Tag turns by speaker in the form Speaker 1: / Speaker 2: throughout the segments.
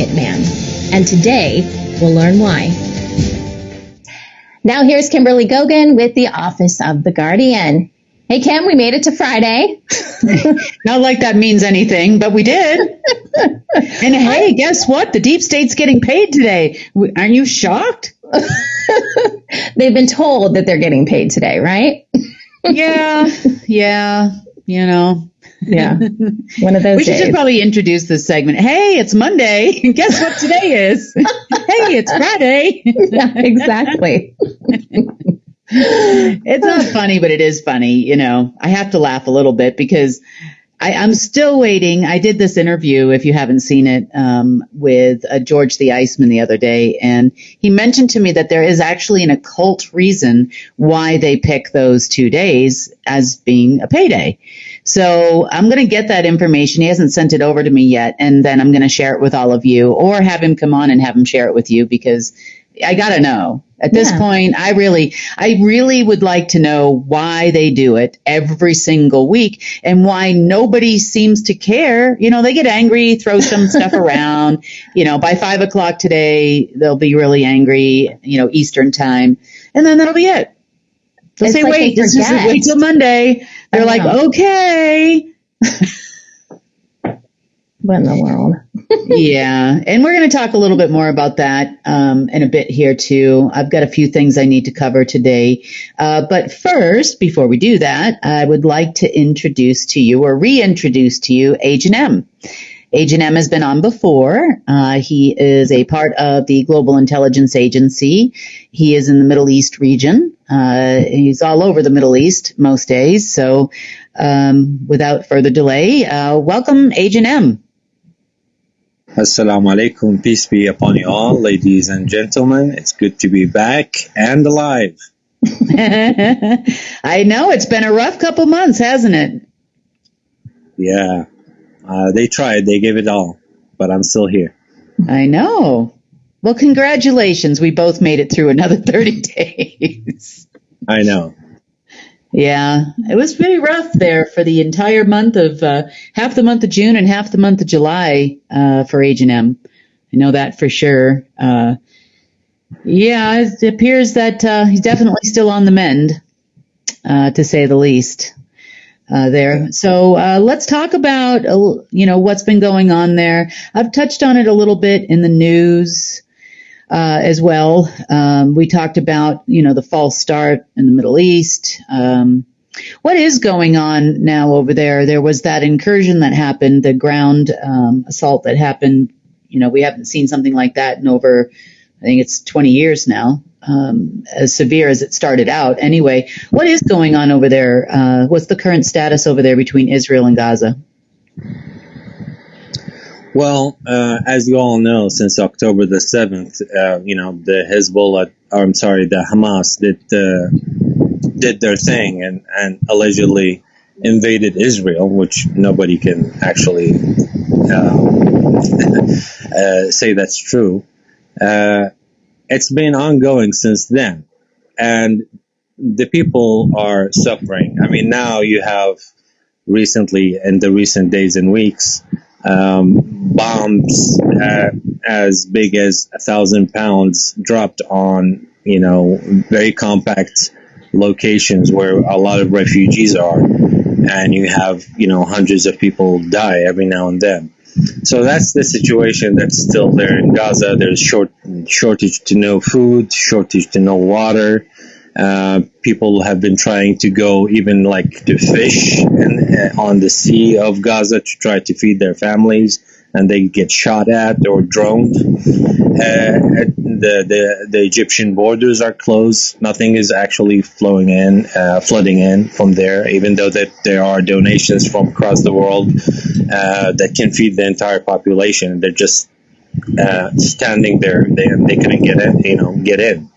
Speaker 1: hitman. And today, we'll learn why. Now here's Kimberly Gogan with the Office of the Guardian. Hey, Kim, we made it to Friday.
Speaker 2: Not like that means anything, but we did. And hey, guess what? The deep state's getting paid today. Aren't you shocked?
Speaker 1: They've been told that they're getting paid today, right?
Speaker 2: Yeah, you know.
Speaker 1: Yeah, one of those
Speaker 2: We should
Speaker 1: days.
Speaker 2: just probably introduce this segment. Hey, it's Monday. Guess what today is? Hey, it's Friday.
Speaker 1: Yeah, exactly.
Speaker 2: It's not funny, but it is funny. You know, I have to laugh a little bit because I'm still waiting. I did this interview, if you haven't seen it, with George the Iceman the other day, and he mentioned to me that there is actually an occult reason why they pick those 2 days as being a payday. So I'm going to get that information. He hasn't sent it over to me yet, and then I'm going to share it with all of you, or have him come on and have him share it with you, because I got to know. At this point, I really would like to know why they do it every single week and why nobody seems to care. You know, they get angry, throw some stuff around. You know, by 5 o'clock today, they'll be really angry, you know, Eastern time. And then that'll be it. They'll
Speaker 1: It's
Speaker 2: say,
Speaker 1: like
Speaker 2: wait,
Speaker 1: they
Speaker 2: this is
Speaker 1: forget.
Speaker 2: wait till Monday. They're like, okay.
Speaker 1: What in the world?
Speaker 2: Yeah. And we're going to talk a little bit more about that in a bit here, too. I've got a few things I need to cover today. But first, before we do that, I would like to introduce to you or reintroduce to you Agent M. Agent M has been on before. He is a part of the Global Intelligence Agency. He is in the Middle East region. He's all over the Middle East most days. So without further delay, welcome, Agent M.
Speaker 3: Assalamu alaikum, peace be upon you all, ladies and gentlemen. It's good to be back and alive.
Speaker 2: I know, it's been a rough couple months, hasn't it?
Speaker 3: Yeah, they tried, they gave it all, but I'm still here.
Speaker 2: I know. Well, congratulations. We both made it through another 30 days.
Speaker 3: I know.
Speaker 2: Yeah, it was pretty rough there for the entire month of, half the month of June and half the month of July, for Agent M. I know that for sure. Yeah, it appears that, he's definitely still on the mend, to say the least, there. So, let's talk about, you know, what's been going on there. I've touched on it a little bit in the news. As well. We talked about, you know, the false start in the Middle East. What is going on now over there? There was that incursion that happened, the ground assault that happened. You know, we haven't seen something like that in over, I think it's 20 years now, as severe as it started out. Anyway, what is going on over there? What's the current status over there between Israel and Gaza?
Speaker 3: Well, as you all know, since October the 7th, you know, the Hamas did their thing and allegedly invaded Israel, which nobody can actually say that's true. It's been ongoing since then, and the people are suffering. I mean, now you have recently, in the recent days and weeks, bombs as big as 1,000 pounds dropped on, you know, very compact locations where a lot of refugees are, and you have, you know, hundreds of people die every now and then. So that's the situation that's still there in Gaza. There's shortage to no food, shortage to no water. People have been trying to go even like to fish on the sea of Gaza to try to feed their families, and they get shot at or droned. The Egyptian borders are closed. Nothing is actually flooding in from there, even though that there are donations from across the world that can feed the entire population. They're just standing there. They couldn't get in.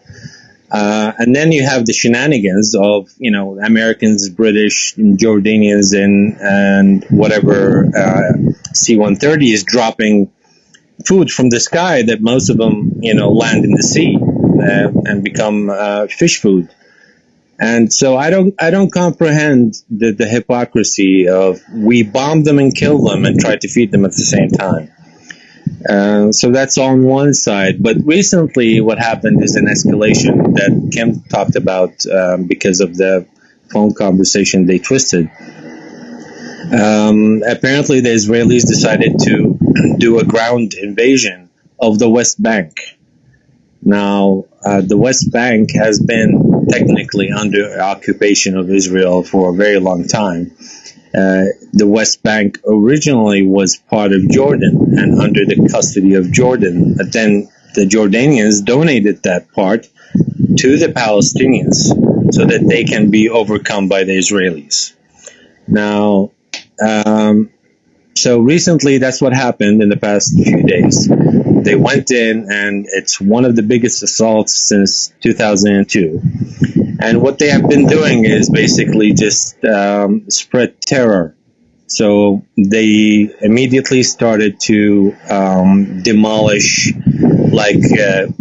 Speaker 3: And then you have the shenanigans of, you know, Americans, British, Jordanians, and whatever C-130 is dropping food from the sky that most of them, you know, land in the sea and become fish food. And so I don't comprehend the hypocrisy of we bomb them and kill them and try to feed them at the same time. So that's on one side. But recently, what happened is an escalation that Kim talked about because of the phone conversation they twisted. Apparently, the Israelis decided to do a ground invasion of the West Bank. Now, the West Bank has been technically under occupation of Israel for a very long time. The West Bank originally was part of Jordan and under the custody of Jordan. But then the Jordanians donated that part to the Palestinians so that they can be overcome by the Israelis. Now, so recently, that's what happened in the past few days. They went in, and it's one of the biggest assaults since 2002. And what they have been doing is basically just spread terror. So they immediately started to demolish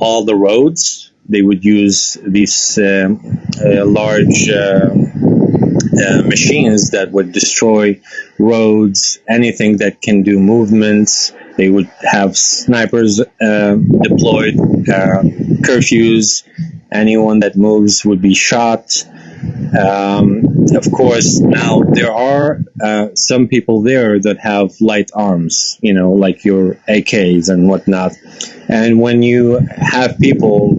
Speaker 3: all the roads. They would use these large machines that would destroy roads, anything that can do movements. They would have snipers deployed, curfews. Anyone that moves would be shot. Of course, now there are some people there that have light arms, like your AKs and whatnot. And when you have people,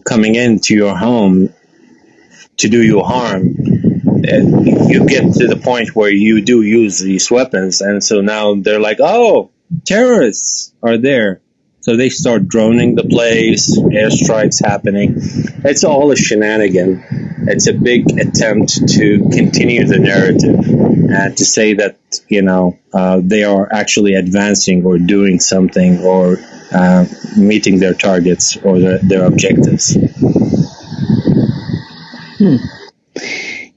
Speaker 3: coming into your home to do you harm, you get to the point where you do use these weapons. And so now they're like, oh, terrorists are there. So they start droning the place, airstrikes happening. It's all a shenanigan. It's a big attempt to continue the narrative and to say that, they are actually advancing or doing something or meeting their targets or their objectives.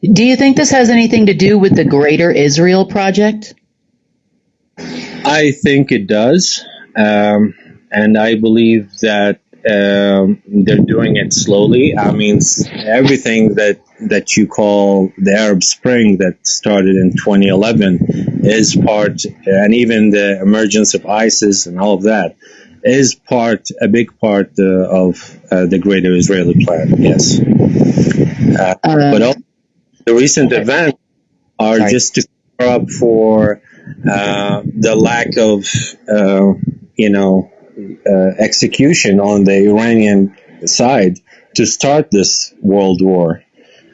Speaker 2: Do you think this has anything to do with the Greater Israel Project?
Speaker 3: I think it does. And I believe that they're doing it slowly. I mean, everything that you call the Arab Spring that started in 2011 is part, and even the emergence of ISIS and all of that is a big part of the Greater Israeli Plan, yes. But also the recent events are just to cover up for the lack of, execution on the Iranian side to start this world war.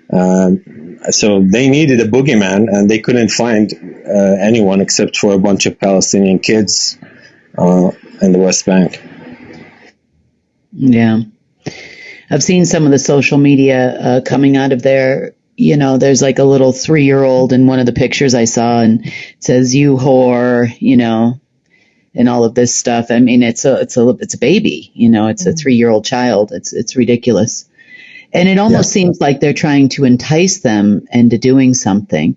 Speaker 3: So they needed a boogeyman, and they couldn't find anyone except for a bunch of Palestinian kids in the West Bank.
Speaker 2: Yeah. I've seen some of the social media coming out of there. There's like a little 3-year-old in one of the pictures I saw, and it says, "You whore," and all of this stuff. I mean, it's a baby, it's a 3-year-old child. It's ridiculous. And it almost seems like they're trying to entice them into doing something.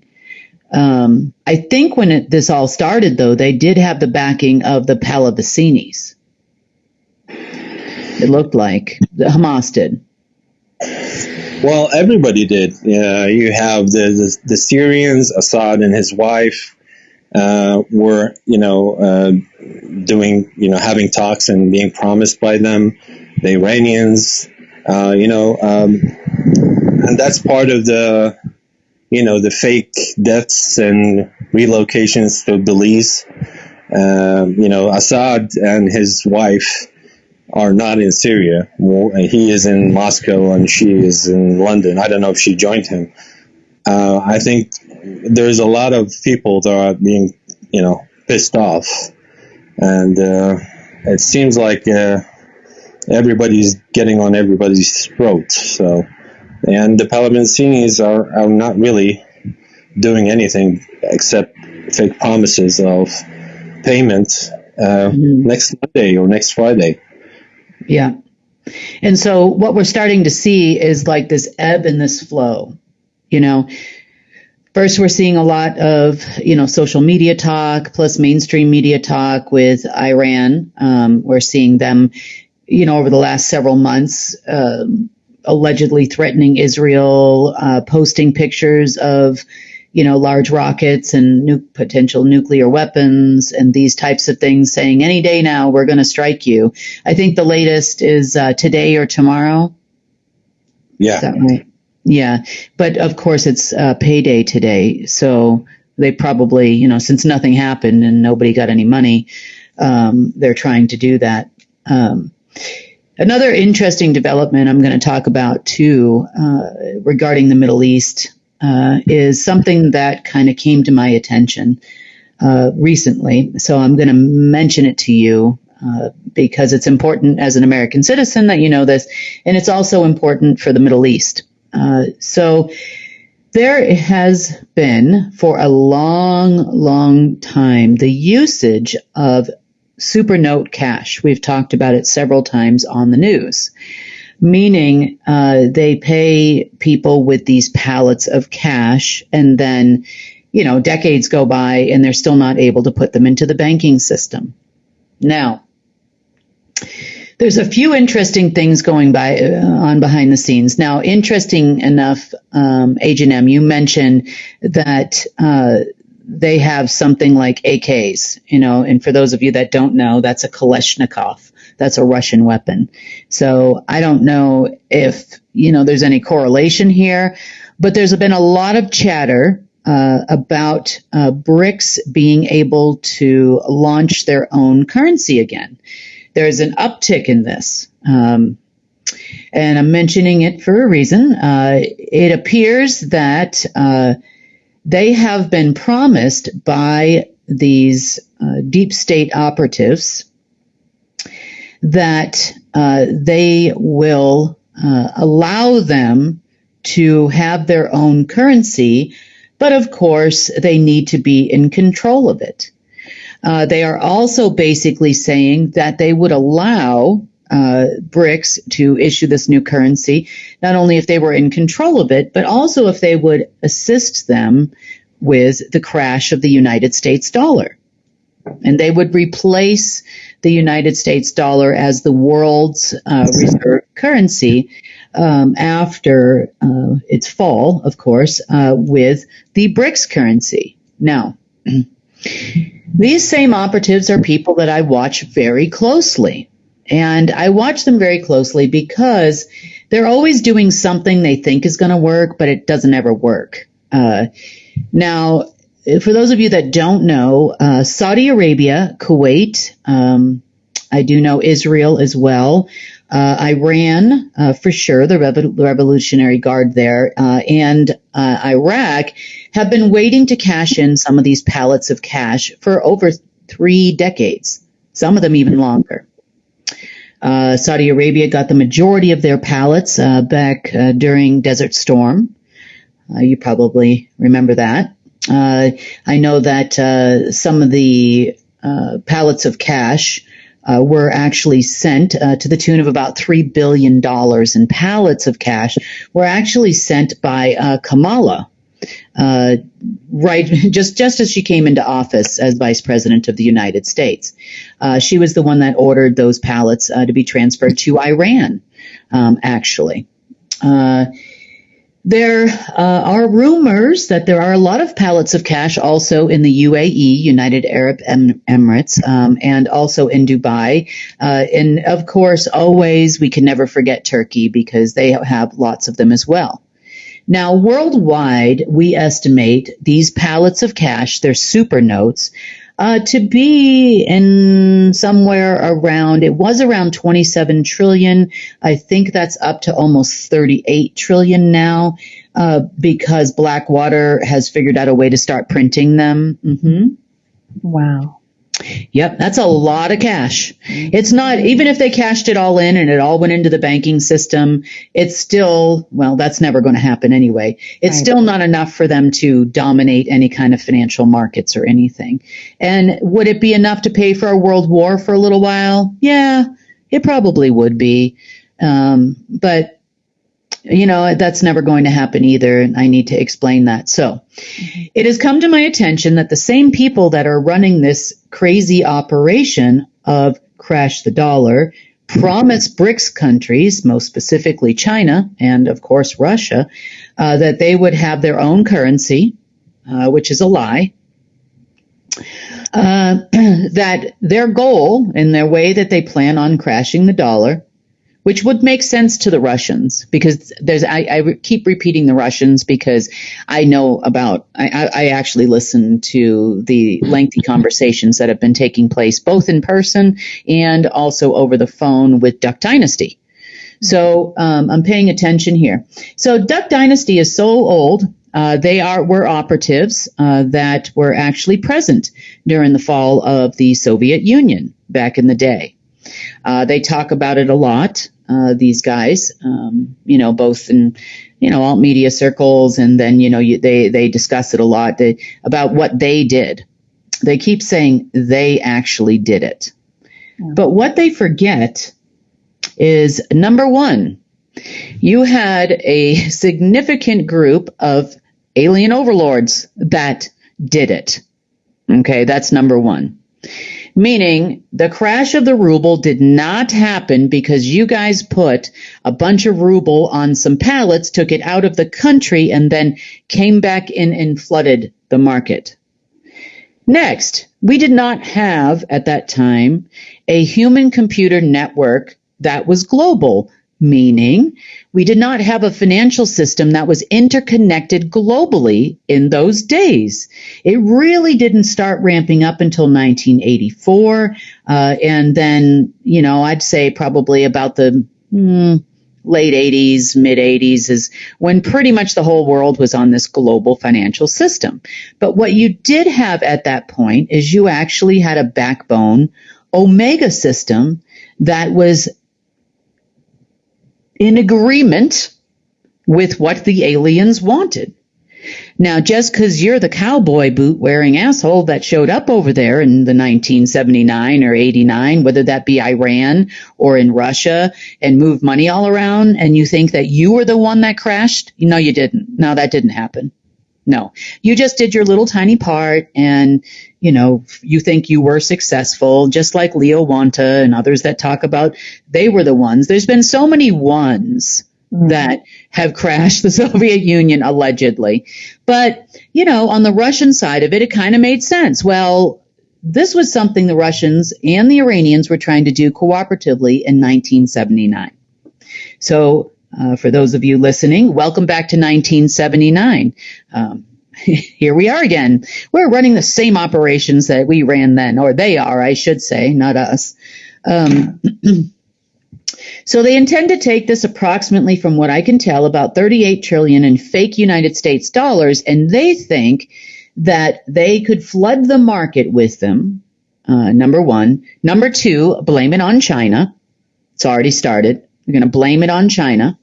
Speaker 2: I think when this all started, though, they did have the backing of the Palestinians. It looked like the Hamas did.
Speaker 3: Well, everybody did. You have the Syrians, Assad and his wife were, doing, having talks and being promised by them. The Iranians, and that's part of the, the fake deaths and relocations to Belize. Assad and his wife are not in Syria. He is in Moscow and she is in London. I don't know if she joined him. I think there's a lot of people that are being, pissed off. And it seems like everybody's getting on everybody's throat. So, and the Palestinians are not really doing anything except fake promises of payment next Monday or next Friday.
Speaker 2: Yeah. And so what we're starting to see is like this ebb and this flow. First, we're seeing a lot of, social media talk plus mainstream media talk with Iran. We're seeing them, over the last several months, allegedly threatening Israel, posting pictures of, large rockets and potential nuclear weapons and these types of things, saying any day now we're going to strike you. I think the latest is today or tomorrow.
Speaker 3: Yeah.
Speaker 2: Is that right? Yeah. But of course it's payday today. So they probably, since nothing happened and nobody got any money, they're trying to do that. Another interesting development I'm going to talk about too, regarding the Middle East, is something that kind of came to my attention recently. So I'm going to mention it to you because it's important as an American citizen that you know this, and it's also important for the Middle East. So there has been for a long, long time the usage of supernote cash. We've talked about it several times on the news, meaning they pay people with these pallets of cash, and then, decades go by and they're still not able to put them into the banking system. Now, there's a few interesting things going on behind the scenes. Now, interesting enough, H&M, you mentioned that they have something like AKs, and for those of you that don't know, that's a Kalashnikov. That's a Russian weapon. So I don't know if, there's any correlation here, but there's been a lot of chatter about BRICS being able to launch their own currency again. There's an uptick in this. And I'm mentioning it for a reason. It appears that they have been promised by these deep state operatives that they will allow them to have their own currency, but of course they need to be in control of it. They are also basically saying that they would allow BRICS to issue this new currency, not only if they were in control of it, but also if they would assist them with the crash of the United States dollar. And they would replace the United States dollar as the world's reserve currency after its fall, of course, with the BRICS currency. Now, these same operatives are people that I watch very closely. And I watch them very closely because they're always doing something they think is going to work, but it doesn't ever work. Now, for those of you that don't know, Saudi Arabia, Kuwait, I do know Israel as well, Iran, for sure, the Revolutionary Guard there, and Iraq have been waiting to cash in some of these pallets of cash for over 3 decades, some of them even longer. Saudi Arabia got the majority of their pallets back during Desert Storm. You probably remember that. I know that some of the pallets of cash were actually sent to the tune of about $3 billion in pallets of cash were actually sent by Kamala, right, just as she came into office as Vice President of the United States. She was the one that ordered those pallets to be transferred to Iran, actually. There are rumors that there are a lot of pallets of cash also in the UAE, United Arab Emirates, and also in Dubai. And of course, always, we can never forget Turkey because they have lots of them as well. Now, worldwide, we estimate these pallets of cash, they're super notes, to be in somewhere around, it was around 27 trillion. I think that's up to almost 38 trillion now, because Blackwater has figured out a way to start printing them. Mm-hmm.
Speaker 1: Wow.
Speaker 2: Yep, that's a lot of cash. It's not, even if they cashed it all in and it all went into the banking system, it's still, well, that's never going to happen anyway. It's still not enough for them to dominate any kind of financial markets or anything. And would it be enough to pay for a world war for a little while? Yeah, it probably would be. But that's never going to happen either, and I need to explain that. So it has come to my attention that the same people that are running this crazy operation of crash the dollar promise BRICS countries, most specifically China and, of course, Russia, that they would have their own currency, which is a lie, that their goal and their way that they plan on crashing the dollar, which would make sense to the Russians, because I keep repeating the Russians because I know I actually listen to the lengthy conversations that have been taking place both in person and also over the phone with Duck Dynasty. So I'm paying attention here. So Duck Dynasty is so old. Were operatives that were actually present during the fall of the Soviet Union back in the day. They talk about it a lot, these guys, both in, alt media circles, and then, they discuss it a lot about what they did. They keep saying they actually did it. Yeah. But what they forget is, number one, you had a significant group of alien overlords that did it. Okay, that's number one. Meaning the crash of the ruble did not happen because you guys put a bunch of ruble on some pallets, took it out of the country, and then came back in and flooded the market. Next, we did not have at that time a human-computer network that was global, meaning we did not have a financial system that was interconnected globally in those days. It really didn't start ramping up until 1984. And then, I'd say probably about the late 80s, mid 80s is when pretty much the whole world was on this global financial system. But what you did have at that point is you actually had a backbone Omega system that was in agreement with what the aliens wanted. Now, just because you're the cowboy boot wearing asshole that showed up over there in the 1979 or 89, whether that be Iran or in Russia, and moved money all around, and you think that you were the one that crashed? No, you didn't. No, that didn't happen. No, you just did your little tiny part, and you think you were successful, just like Leo Wanta and others that talk about they were the ones. There's been so many ones that have crashed the Soviet Union, allegedly. But, on the Russian side of it, it kind of made sense. Well, this was something the Russians and the Iranians were trying to do cooperatively in 1979. So, for those of you listening, welcome back to 1979. Here we are again. We're running the same operations that we ran then, or they are, I should say, not us. So they intend to take this approximately, from what I can tell, about 38 trillion in fake United States dollars, and they think that they could flood the market with them, number one. Number two, blame it on China. It's already started. They're going to blame it on China.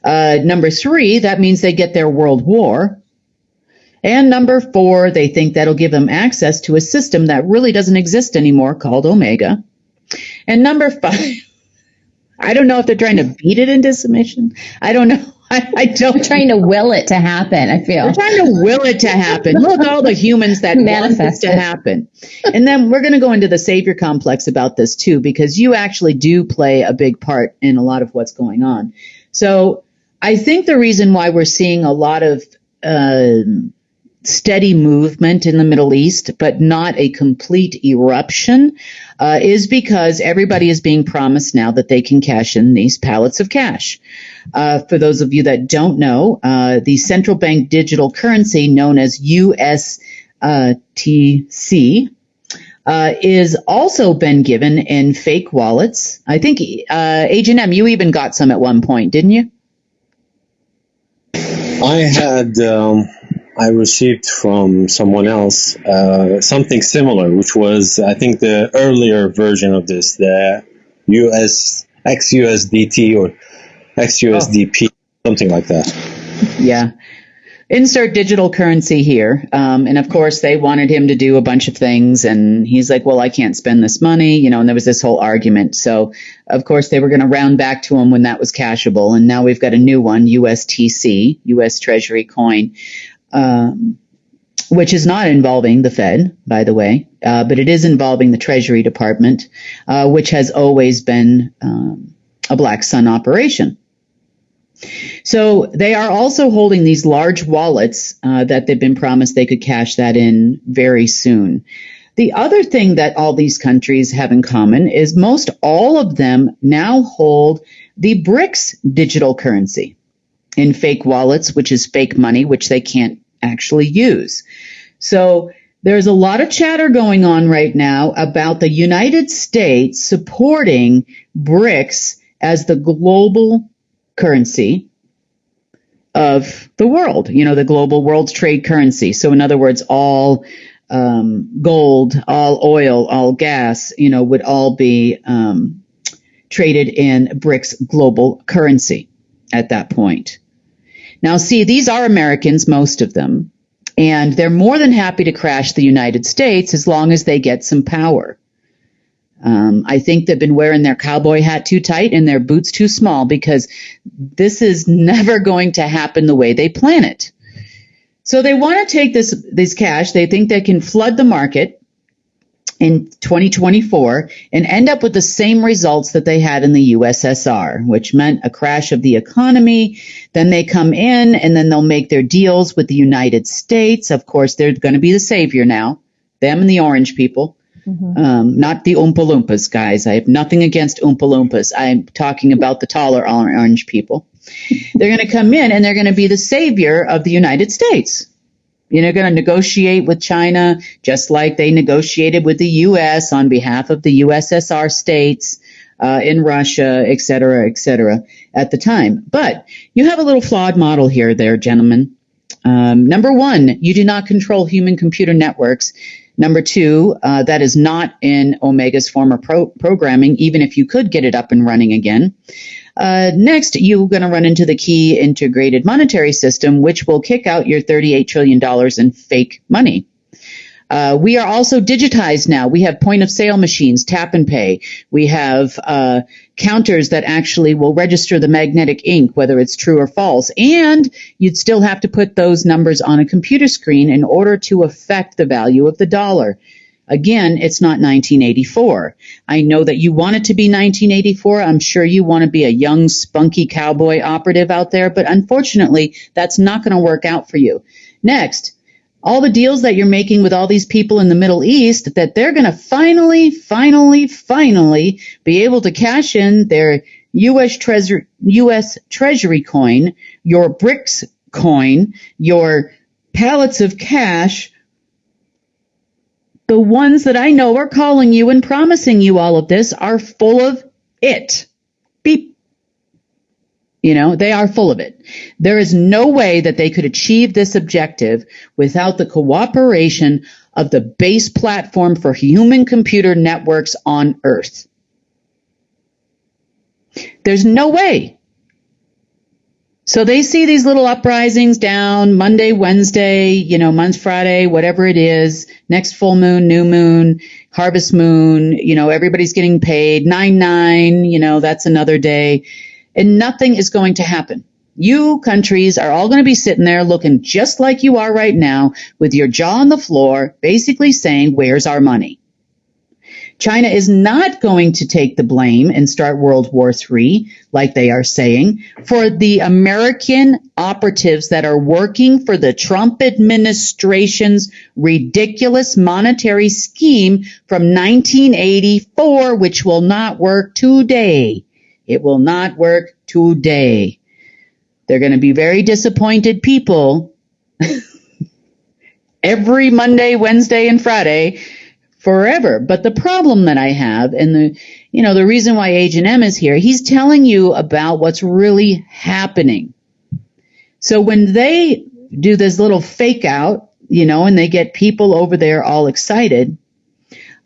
Speaker 2: Number three, that means they get their world war. And number four, they think that'll give them access to a system that really doesn't exist anymore called Omega. And number five, I don't know if they're trying to beat it into submission. I don't know. I don't.
Speaker 1: They're trying to will it to happen, I feel.
Speaker 2: They're trying to will it to happen. Look, all the humans that want this to happen. And then we're going to go into the savior complex about this too, because you actually do play a big part in a lot of what's going on. So I think the reason why we're seeing a lot of steady movement in the Middle East, but not a complete eruption, is because everybody is being promised now that they can cash in these pallets of cash. For those of you that don't know, the central bank digital currency known as USTC is also been given in fake wallets. I think, Agent M, you even got some at one point, didn't you?
Speaker 3: I received from someone else something similar, which was, I think, the earlier version of this, the XUSDT or XUSDP, something like that.
Speaker 2: Yeah. Insert digital currency here. And of course, they wanted him to do a bunch of things. And he's like, well, I can't spend this money, and there was this whole argument. So, of course, they were going to round back to him when that was cashable. And now we've got a new one, USTC, US Treasury coin, which is not involving the Fed, by the way, but it is involving the Treasury Department, which has always been a Black Sun operation. So they are also holding these large wallets that they've been promised they could cash that in very soon. The other thing that all these countries have in common is most all of them now hold the BRICS digital currency in fake wallets, which is fake money, which they can't actually use. So there's a lot of chatter going on right now about the United States supporting BRICS as the global currency of the world, the global world's trade currency. So in other words, all gold, all oil, all gas, would all be traded in BRICS global currency at that point. Now, see, these are Americans, most of them, and they're more than happy to crash the United States as long as they get some power. I think they've been wearing their cowboy hat too tight and their boots too small, because this is never going to happen the way they plan it. So they want to take this cash. They think they can flood the market in 2024 and end up with the same results that they had in the USSR, which meant a crash of the economy. Then they come in and then they'll make their deals with the United States. Of course, they're going to be the savior now, them and the orange people. Not the Oompa Loompas, guys. I have nothing against Oompa Loompas. I'm talking about the taller orange people. They're going to come in and they're going to be the savior of the United States. Going to negotiate with China just like they negotiated with the U.S. on behalf of the USSR states in Russia, et cetera, at the time. But you have a little flawed model here, gentlemen. Number one, you do not control human-computer networks. Number two, that is not in Omega's former programming, even if you could get it up and running again. Next, you're going to run into the key integrated monetary system, which will kick out your $38 trillion in fake money. We are also digitized now. We have point of sale machines, tap and pay. We have counters that actually will register the magnetic ink, whether it's true or false. And you'd still have to put those numbers on a computer screen in order to affect the value of the dollar. Again, it's not 1984. I know that you want it to be 1984. I'm sure you want to be a young, spunky cowboy operative out there, but unfortunately, that's not going to work out for you. Next, all the deals that you're making with all these people in the Middle East, that they're going to finally be able to cash in their U.S. Treasury coin, your BRICS coin, your pallets of cash. The ones that I know are calling you and promising you all of this are full of it. Beep. They are full of it. There is no way that they could achieve this objective without the cooperation of the base platform for human-computer networks on Earth. There's no way. So they see these little uprisings down Monday, Wednesday, month Friday, whatever it is, next full moon, new moon, harvest moon, everybody's getting paid, 9/9, that's another day, and nothing is going to happen. You countries are all going to be sitting there looking just like you are right now with your jaw on the floor, basically saying, where's our money? China is not going to take the blame and start World War III, like they are saying, for the American operatives that are working for the Trump administration's ridiculous monetary scheme from 1984, which will not work today. It will not work today. They're going to be very disappointed people every Monday, Wednesday, and Friday forever. But the problem that I have, and the reason why Agent M is here, he's telling you about what's really happening. So when they do this little fake out, and they get people over there all excited,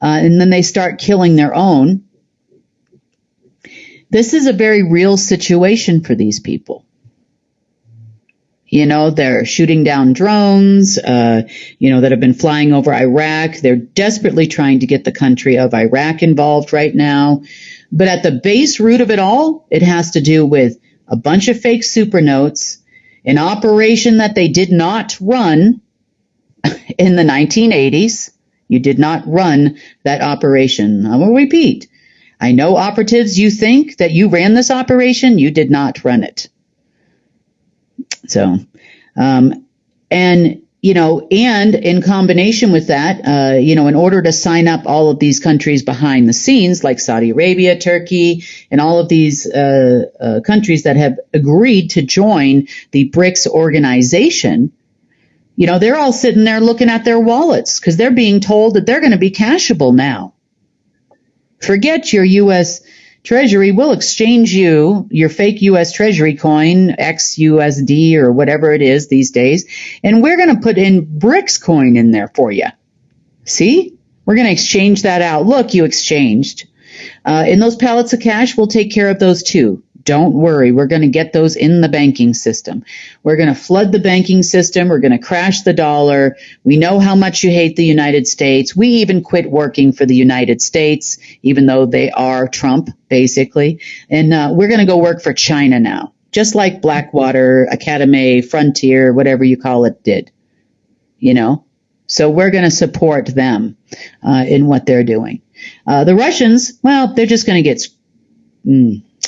Speaker 2: and then they start killing their own, this is a very real situation for these people. They're shooting down drones, that have been flying over Iraq. They're desperately trying to get the country of Iraq involved right now. But at the base root of it all, it has to do with a bunch of fake super notes, an operation that they did not run in the 1980s. You did not run that operation. I will repeat. I know operatives, you think that you ran this operation. You did not run it. So, and and in combination with that, in order to sign up all of these countries behind the scenes, like Saudi Arabia, Turkey, and all of these countries that have agreed to join the BRICS organization, they're all sitting there looking at their wallets because they're being told that they're going to be cashable now. Forget your U.S. Treasury. We'll exchange your fake U.S. Treasury coin, XUSD or whatever it is these days, and we're going to put in BRICS coin in there for you. See? We're going to exchange that out. Look, you exchanged. In those pallets of cash, we'll take care of those too. Don't worry. We're going to get those in the banking system. We're going to flood the banking system. We're going to crash the dollar. We know how much you hate the United States. We even quit working for the United States, even though they are Trump, basically. And we're going to go work for China now, just like Blackwater, Academy, Frontier, whatever you call it, did. So we're going to support them in what they're doing. The Russians, well, they're just going to get...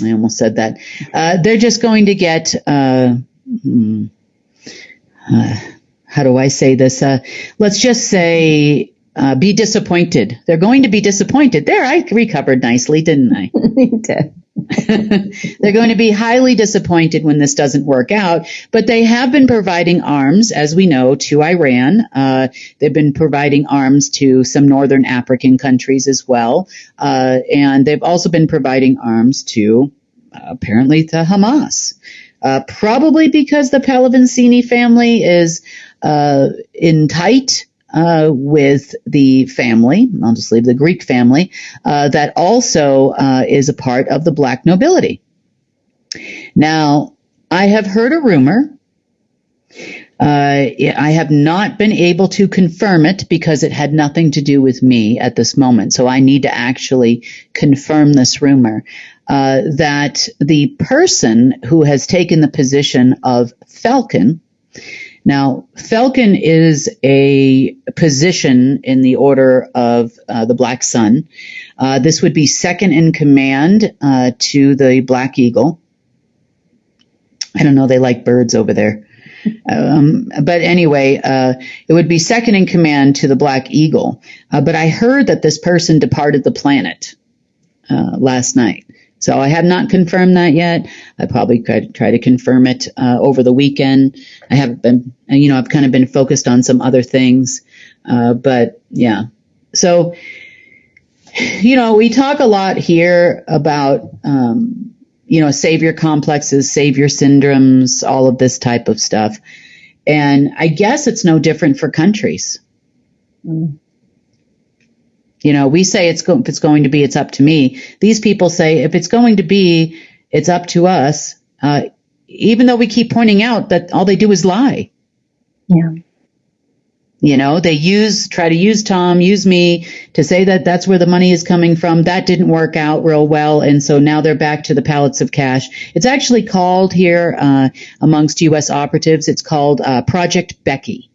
Speaker 2: I almost said that. They're just going to get, how do I say this? Let's just say, be disappointed. They're going to be disappointed. There, I recovered nicely, didn't I?
Speaker 1: You did.
Speaker 2: They're going to be highly disappointed when this doesn't work out, but they have been providing arms, as we know, to Iran. They've been providing arms to some northern African countries as well. And they've also been providing arms to, apparently, to Hamas. Probably because the Pallavicini family is in tight with the family, I'll just leave the Greek family, that also is a part of the black nobility. Now, I have heard a rumor. I have not been able to confirm it because it had nothing to do with me at this moment. So I need to actually confirm this rumor, that the person who has taken the position of Falcon. Now, Falcon is a position in the order of the Black Sun. This would be second in command to the Black Eagle. I don't know, they like birds over there. But anyway, it would be second in command to the Black Eagle. But I heard that this person departed the planet last night. So I have not confirmed that yet. I probably could try to confirm it over the weekend. I haven't been, I've kind of been focused on some other things. But yeah. So, we talk a lot here about, savior complexes, savior syndromes, all of this type of stuff. And I guess it's no different for countries. Mm. We say if it's going to be, it's up to me. These people say if it's going to be, it's up to us. Even though we keep pointing out that all they do is lie.
Speaker 1: Yeah.
Speaker 2: They try to use Tom, use me to say that that's where the money is coming from. That didn't work out real well. And so now they're back to the pallets of cash. It's actually called here, amongst U.S. operatives, it's called Project Becky.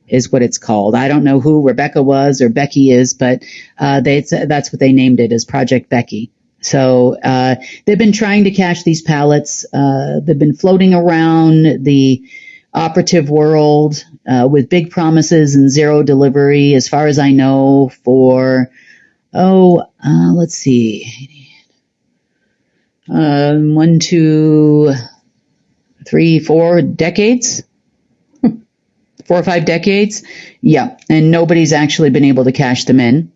Speaker 2: Is what it's called. I don't know who Rebecca was or Becky is, but that's what they named it, as Project Becky. So they've been trying to cash these pallets. They've been floating around the operative world with big promises and zero delivery, as far as I know, for, let's see, 1, 2, 3, 4 decades. 4 or 5 decades. Yeah. And nobody's actually been able to cash them in.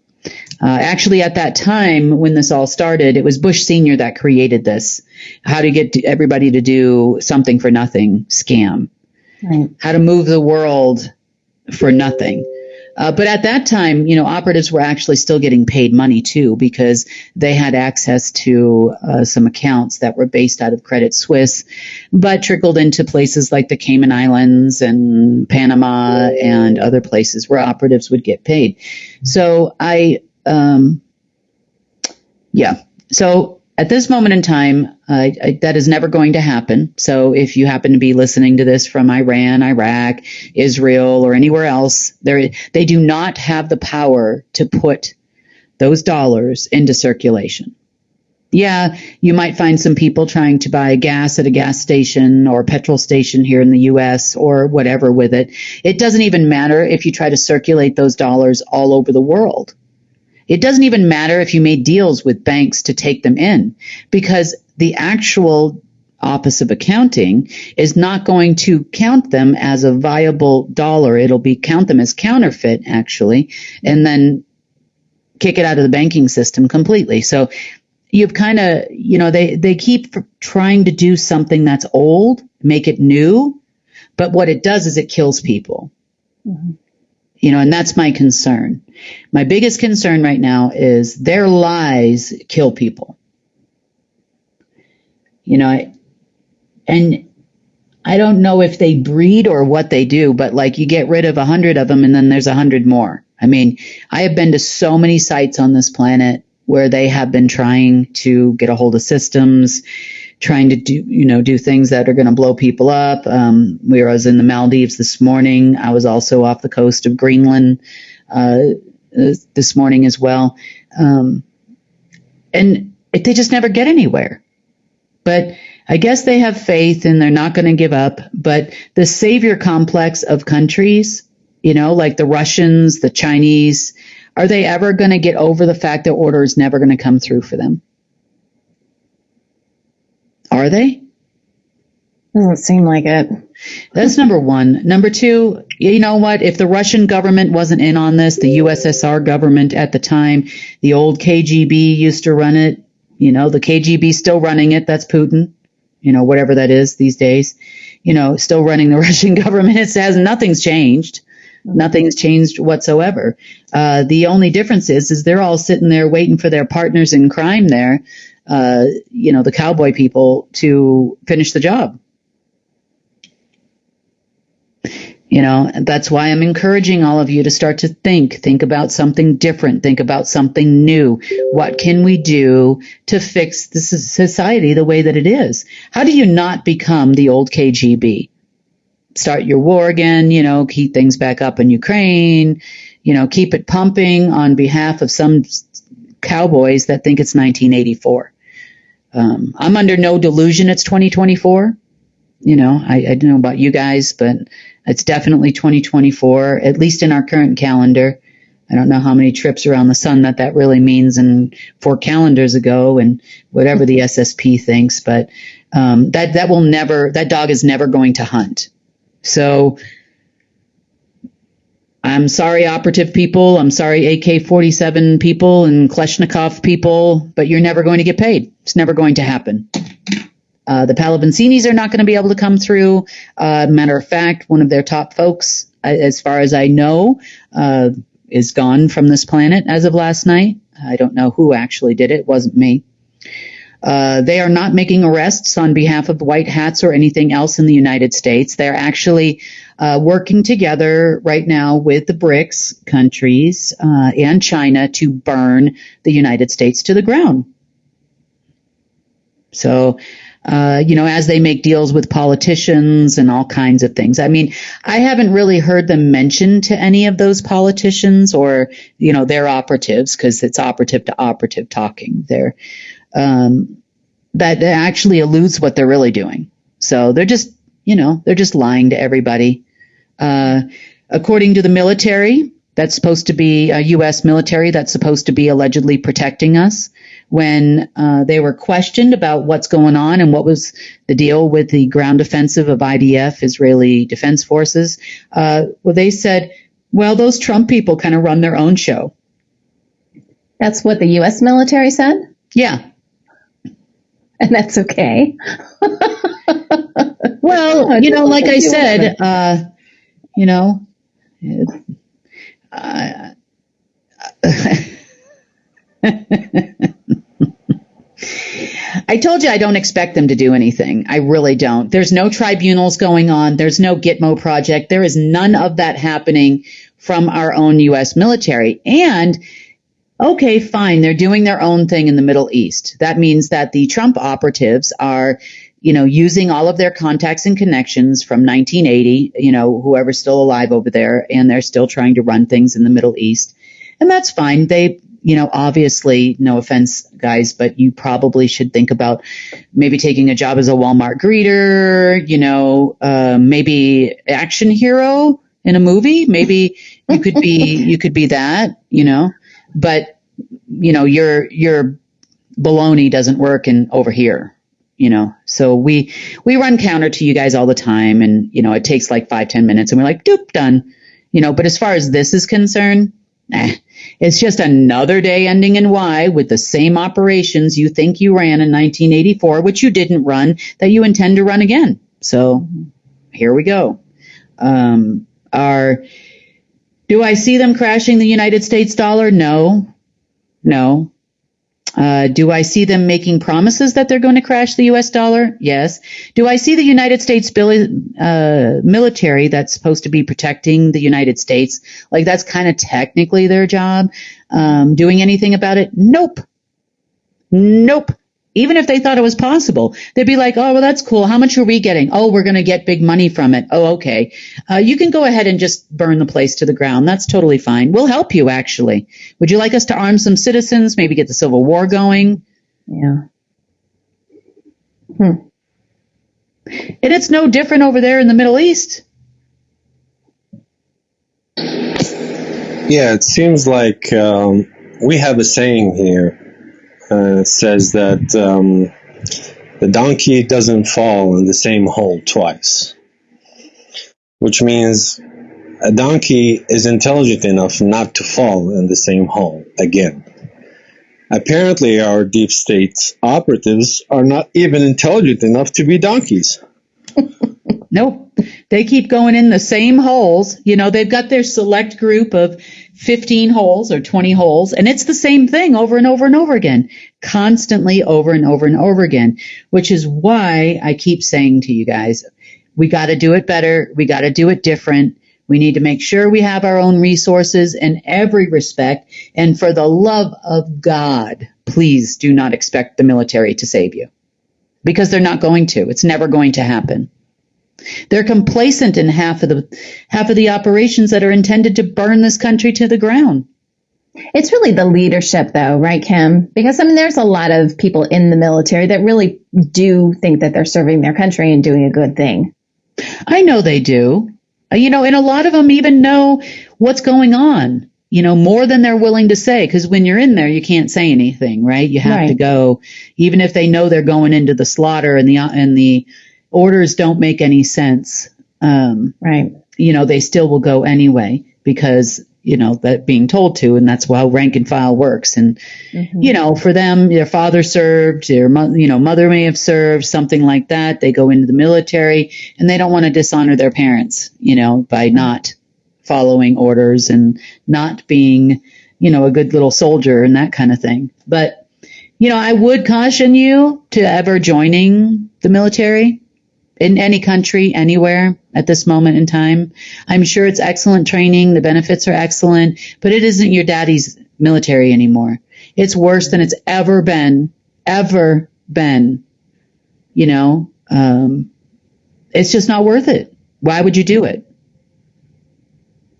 Speaker 2: Actually, at that time, when this all started, it was Bush Sr. that created this. How to get everybody to do something for nothing scam. Right. How to move the world for nothing. But at that time, operatives were actually still getting paid money too, because they had access to some accounts that were based out of Credit Suisse, but trickled into places like the Cayman Islands and Panama and other places where operatives would get paid. So So at this moment in time, that is never going to happen. So if you happen to be listening to this from Iran, Iraq, Israel, or anywhere else, they do not have the power to put those dollars into circulation. Yeah, you might find some people trying to buy gas at a gas station or a petrol station here in the US or whatever with it. It doesn't even matter if you try to circulate those dollars all over the world. It doesn't even matter if you made deals with banks to take them in, because the actual Office of Accounting is not going to count them as a viable dollar. It'll count them as counterfeit, actually, and then kick it out of the banking system completely. So you've kind of, they keep trying to do something that's old, make it new, but what it does is it kills people. Mm-hmm. And that's my concern. My biggest concern right now is their lies kill people. And I don't know if they breed or what they do, but like you get rid of 100 of them and then there's 100 more. I mean, I have been to so many sites on this planet where they have been trying to get a hold of systems, trying to do things that are going to blow people up. I was in the Maldives this morning. I was also off the coast of Greenland this morning as well. And they just never get anywhere. But I guess they have faith and they're not going to give up. But the savior complex of countries, like the Russians, the Chinese, are they ever going to get over the fact that order is never going to come through for them? Are they?
Speaker 1: Doesn't seem like it.
Speaker 2: That's number one. Number two, you know what? If the Russian government wasn't in on this, the USSR government at the time, the old KGB used to run it. The KGB still running it. That's Putin. Whatever that is these days. Still running the Russian government. Nothing's changed. Nothing's changed whatsoever. The only difference is they're all sitting there waiting for their partners in crime there, the cowboy people, to finish the job. That's why I'm encouraging all of you to start to think about something different, think about something new. What can we do to fix this society the way that it is? How do you not become the old KGB? Start your war again, keep things back up in Ukraine, keep it pumping on behalf of some cowboys that think it's 1984. I'm under no delusion it's 2024. I don't know about you guys, but it's definitely 2024, at least in our current calendar. I don't know how many trips around the sun that really means and 4 calendars ago and whatever the SSP thinks, but that dog is never going to hunt. So I'm sorry, operative people. I'm sorry, AK-47 people and Kalashnikov people, but you're never going to get paid. It's never going to happen. The Palavencinis are not going to be able to come through. Matter of fact, one of their top folks, as far as I know, is gone from this planet as of last night. I don't know who actually did it. It wasn't me. They are not making arrests on behalf of white hats or anything else in the United States. They're actually working together right now with the BRICS countries and China to burn the United States to the ground. So, as they make deals with politicians and all kinds of things. I mean, I haven't really heard them mention to any of those politicians or, their operatives, because it's operative to operative talking there. That actually eludes what they're really doing. So they're just lying to everybody. According to the military, that's supposed to be a U.S. military that's supposed to be allegedly protecting us. When they were questioned about what's going on and what was the deal with the ground offensive of IDF, Israeli Defense Forces, they said, well, those Trump people kind of run their own show.
Speaker 1: That's what the U.S. military said?
Speaker 2: Yeah.
Speaker 1: And that's okay.
Speaker 2: Well, like I said, I told you I don't expect them to do anything. I really don't. There's no tribunals going on. There's no Gitmo project. There is none of that happening from our own U.S. military. And okay, fine. They're doing their own thing in the Middle East. That means that the Trump operatives are, using all of their contacts and connections from 1980, whoever's still alive over there, and they're still trying to run things in the Middle East. And that's fine. They Obviously, no offense, guys, but you probably should think about maybe taking a job as a Walmart greeter, maybe action hero in a movie. Maybe you could be that, but your baloney doesn't work over here. So we run counter to you guys all the time, and it takes like 5-10 minutes, and we're like, doop, done. But as far as this is concerned, it's just another day ending in Y with the same operations you think you ran in 1984, which you didn't run, that you intend to run again. So here we go. Do I see them crashing the United States dollar? No. Do I see them making promises that they're going to crash the U.S. dollar? Yes. Do I see the United States military that's supposed to be protecting the United States, like that's kind of technically their job, doing anything about it? Nope. Even if they thought it was possible, they'd be like, oh, well, that's cool. How much are we getting? Oh, we're going to get big money from it. Oh, okay. You can go ahead and just burn the place to the ground. That's totally fine. We'll help you, actually. Would you like us to arm some citizens, maybe get the Civil War going? Yeah. And it's no different over there in the Middle East.
Speaker 3: Yeah, it seems like we have a saying here. Says that the donkey doesn't fall in the same hole twice, which means a donkey is intelligent enough not to fall in the same hole again. Apparently, our deep state operatives are not even intelligent enough to be donkeys.
Speaker 2: Nope. They keep going in the same holes. They've got their select group of 15 holes or 20 holes, and it's the same thing over and over and over again, constantly over and over and over again, which is why I keep saying to you guys, we got to do it better. We got to do it different. We need to make sure we have our own resources in every respect. And for the love of God, please do not expect the military to save you, because they're not going to. It's never going to happen. They're complacent in half of the operations that are intended to burn this country to the ground.
Speaker 1: It's really the leadership, though, right, Kim? Because, there's a lot of people in the military that really do think that they're serving their country and doing a good thing.
Speaker 2: I know they do. And a lot of them even know what's going on, more than they're willing to say. Because when you're in there, you can't say anything, right? You have to go, even if they know they're going into the slaughter and the orders don't make any sense. Right. They still will go anyway because, that being told to, and that's how rank and file works. And, for them, their father served, their mother may have served, something like that. They go into the military and they don't want to dishonor their parents, by not following orders and not being, a good little soldier and that kind of thing. But, I would caution you to ever joining the military. In any country, anywhere at this moment in time. I'm sure it's excellent training. The benefits are excellent, but it isn't your daddy's military anymore. It's worse than it's ever been. It's just not worth it. Why would you do it?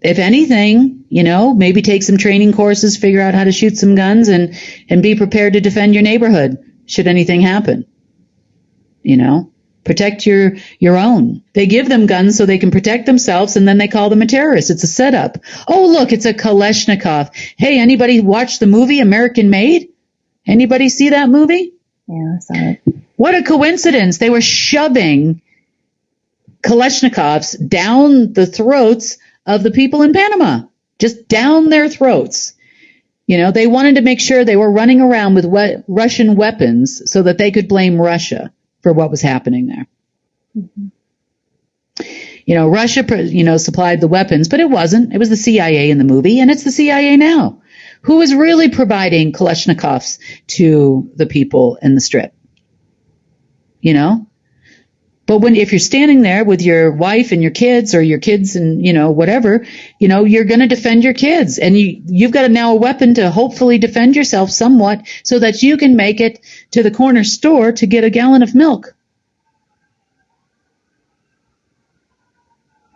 Speaker 2: If anything, maybe take some training courses, figure out how to shoot some guns and be prepared to defend your neighborhood should anything happen. Protect your own. They give them guns so they can protect themselves, and then they call them a terrorist. It's a setup. Oh, look, it's a Kalashnikov. Hey, anybody watch the movie American Made? Anybody see that movie?
Speaker 1: Yeah, I saw it.
Speaker 2: What a coincidence. They were shoving Kalashnikovs down the throats of the people in Panama. Just down their throats. They wanted to make sure they were running around with Russian weapons so that they could blame Russia for what was happening there. Russia, supplied the weapons, but it wasn't. It was the CIA in the movie, and it's the CIA now. Who is really providing Kalashnikovs to the people in the Strip? But if you're standing there with your wife and your kids, or your kids and, whatever, you're going to defend your kids, and you've got now a weapon to hopefully defend yourself somewhat so that you can make it to the corner store to get a gallon of milk.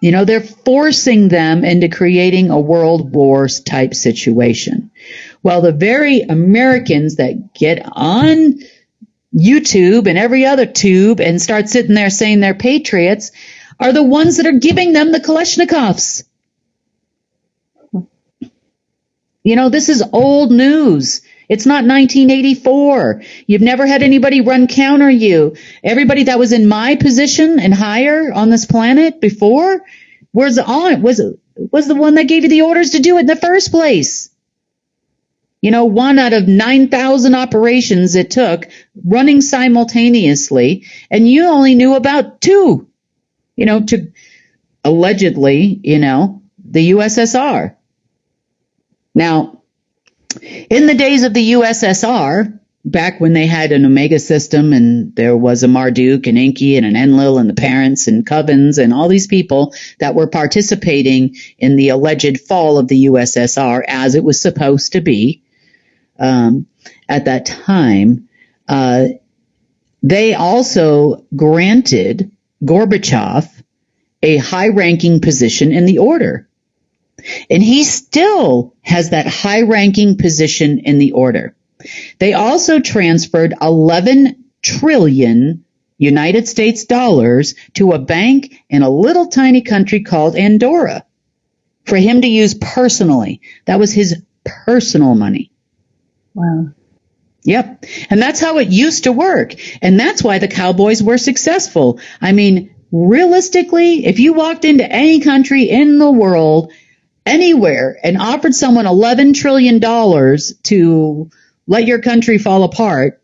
Speaker 2: They're forcing them into creating a world war type situation, Well, the very Americans that get on YouTube and every other tube and start sitting there saying they're patriots are the ones that are giving them the Kalashnikovs. You know, this is old news. It's not 1984. You've never had anybody run counter you. Everybody that was in my position and higher on this planet before was the one that gave you the orders to do it in the first place. You know, 1 out of 9,000 operations it took running simultaneously, and you only knew about 2, you know, to allegedly, you know, the USSR. Now, in the days of the USSR, back when they had an Omega system and there was a Marduk and Enki and an Enlil and the parents and Covens and all these people that were participating in the alleged fall of the USSR as it was supposed to be, at that time, they also granted Gorbachev a high-ranking position in the order. And he still has that high-ranking position in the order. They also transferred 11 trillion United States dollars to a bank in a little tiny country called Andorra for him to use personally. That was his personal money.
Speaker 1: Wow.
Speaker 2: Yep. And that's how it used to work. And that's why the cowboys were successful. I mean, realistically, if you walked into any country in the world, anywhere, and offered someone $11 trillion to let your country fall apart,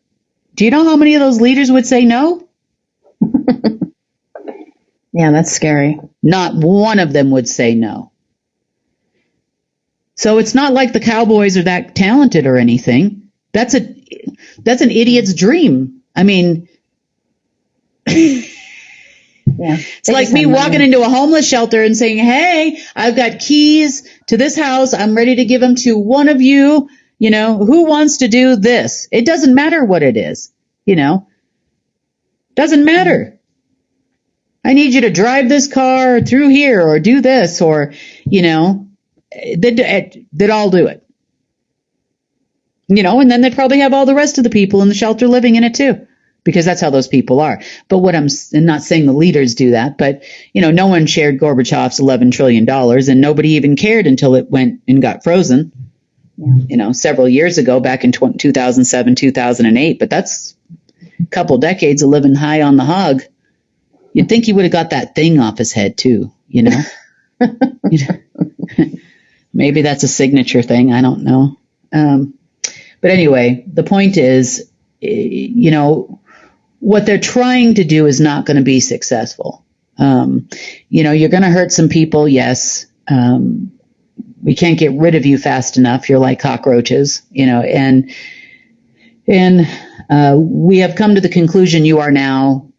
Speaker 2: do you know how many of those leaders would say no?
Speaker 1: Yeah, that's scary.
Speaker 2: Not one of them would say no. So it's not like the cowboys are that talented or anything. That's an idiot's dream. I mean,
Speaker 1: Yeah,
Speaker 2: it's like me walking into a homeless shelter and saying, hey, I've got keys to this house. I'm ready to give them to one of you. You know, who wants to do this? It doesn't matter what it is, you know. Doesn't matter. I need you to drive this car through here or do this or, you know, they'd all do it. You know, and then they'd probably have all the rest of the people in the shelter living in it too, because that's how those people are. But I'm not saying the leaders do that, but, you know, no one shared Gorbachev's $11 trillion and nobody even cared until it went and got frozen, you know, several years ago, back in 2007, 2008. But that's a couple decades of living high on the hog. You'd think he would have got that thing off his head too, you know. Maybe that's a signature thing. I don't know. But anyway, the point is, you know, what they're trying to do is not going to be successful. You know, you're going to hurt some people. Yes. We can't get rid of you fast enough. You're like cockroaches, you know, and we have come to the conclusion you are now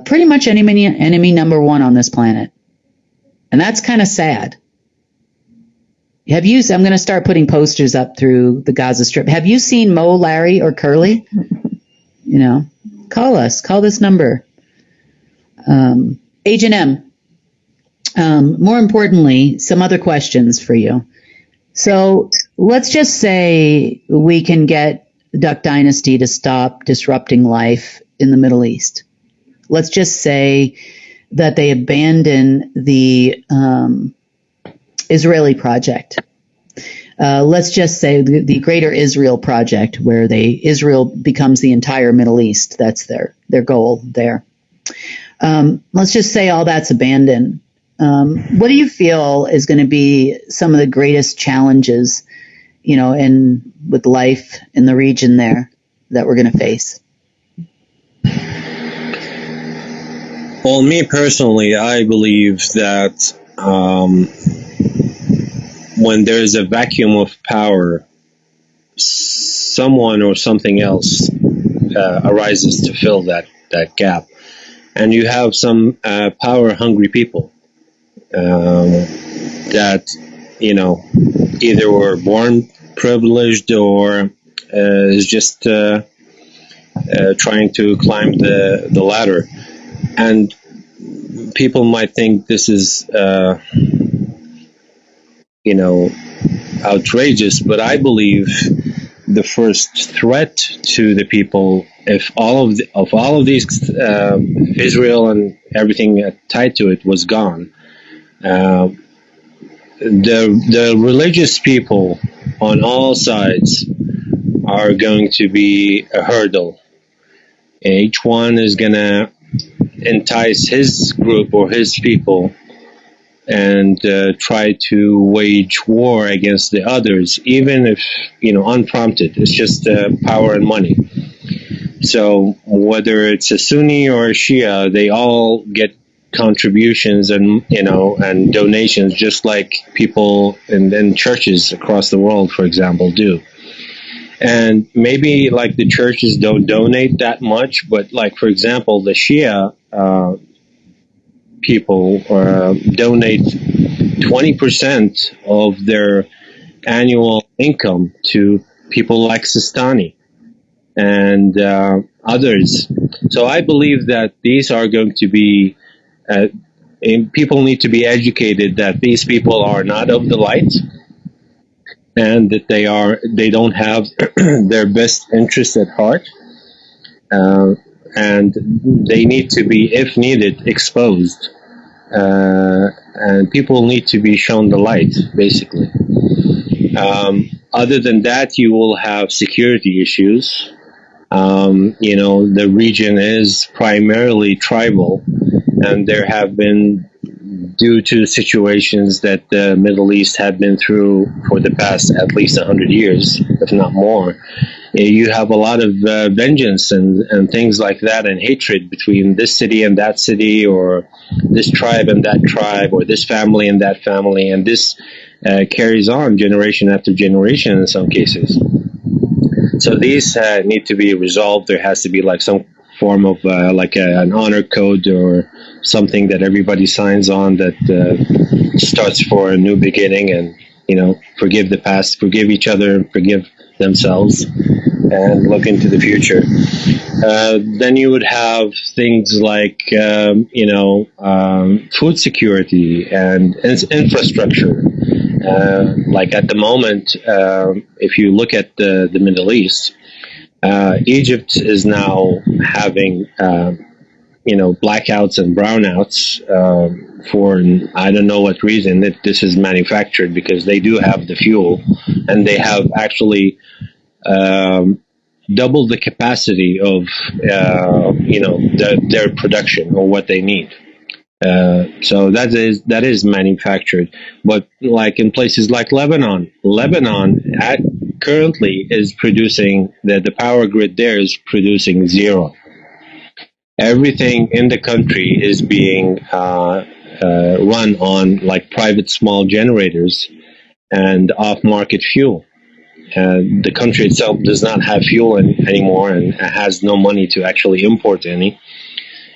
Speaker 2: pretty much enemy number one on this planet. And that's kind of sad. I'm going to start putting posters up through the Gaza Strip. Have you seen Mo, Larry, or Curly? You know, call us. Call this number. Agent M. More importantly, some other questions for you. So let's just say we can get Duck Dynasty to stop disrupting life in the Middle East. Let's just say that they abandon the Israeli project. Let's just say the Greater Israel Project, where Israel becomes the entire Middle East. That's their goal there. Let's just say all that's abandoned. What do you feel is going to be some of the greatest challenges, you know, with life in the region there that we're going to face?
Speaker 3: Well, me personally, I believe that when there is a vacuum of power, someone or something else arises to fill that gap. And you have some power-hungry people that, you know, either were born privileged or is just trying to climb the ladder. And people might think this is, you know, outrageous, but I believe the first threat to the people if all of these Israel and everything tied to it was gone. Uh, the religious people on all sides are going to be a hurdle. Each one is going to entice his group or his people and try to wage war against the others, even if unprompted. It's just power and money. So whether it's a Sunni or a Shia, they all get contributions and donations, just like people in churches across the world, for example, do. And maybe like the churches don't donate that much, but like for example, the Shia people donate 20% of their annual income to people like Sistani and others. So I believe that these are going to be, people need to be educated that these people are not of the light, and that they don't have their best interests at heart, and they need to be, if needed, exposed. And people need to be shown the light, basically. Other than that, you will have security issues. The region is primarily tribal, and there have been, due to situations that the Middle East had been through for the past at least 100 years, if not more, you have a lot of vengeance and things like that, and hatred between this city and that city, or this tribe and that tribe, or this family and that family, and this carries on generation after generation in some cases. So these need to be resolved. There has to be like some form of an honor code or something that everybody signs on that starts for a new beginning, and forgive the past, forgive each other, and forgive themselves, and look into the future. Then you would have things like food security and infrastructure. Like at the moment, if you look at the Middle East, Egypt is now having blackouts and brownouts for I don't know what reason that this is manufactured, because they do have the fuel, and they have actually double the capacity of their production or what they need. So that is manufactured. But like in places like Lebanon currently is producing, the power grid there is producing zero. Everything in the country is being run on like private small generators and off-market fuel. The country itself does not have fuel anymore, and has no money to actually import any.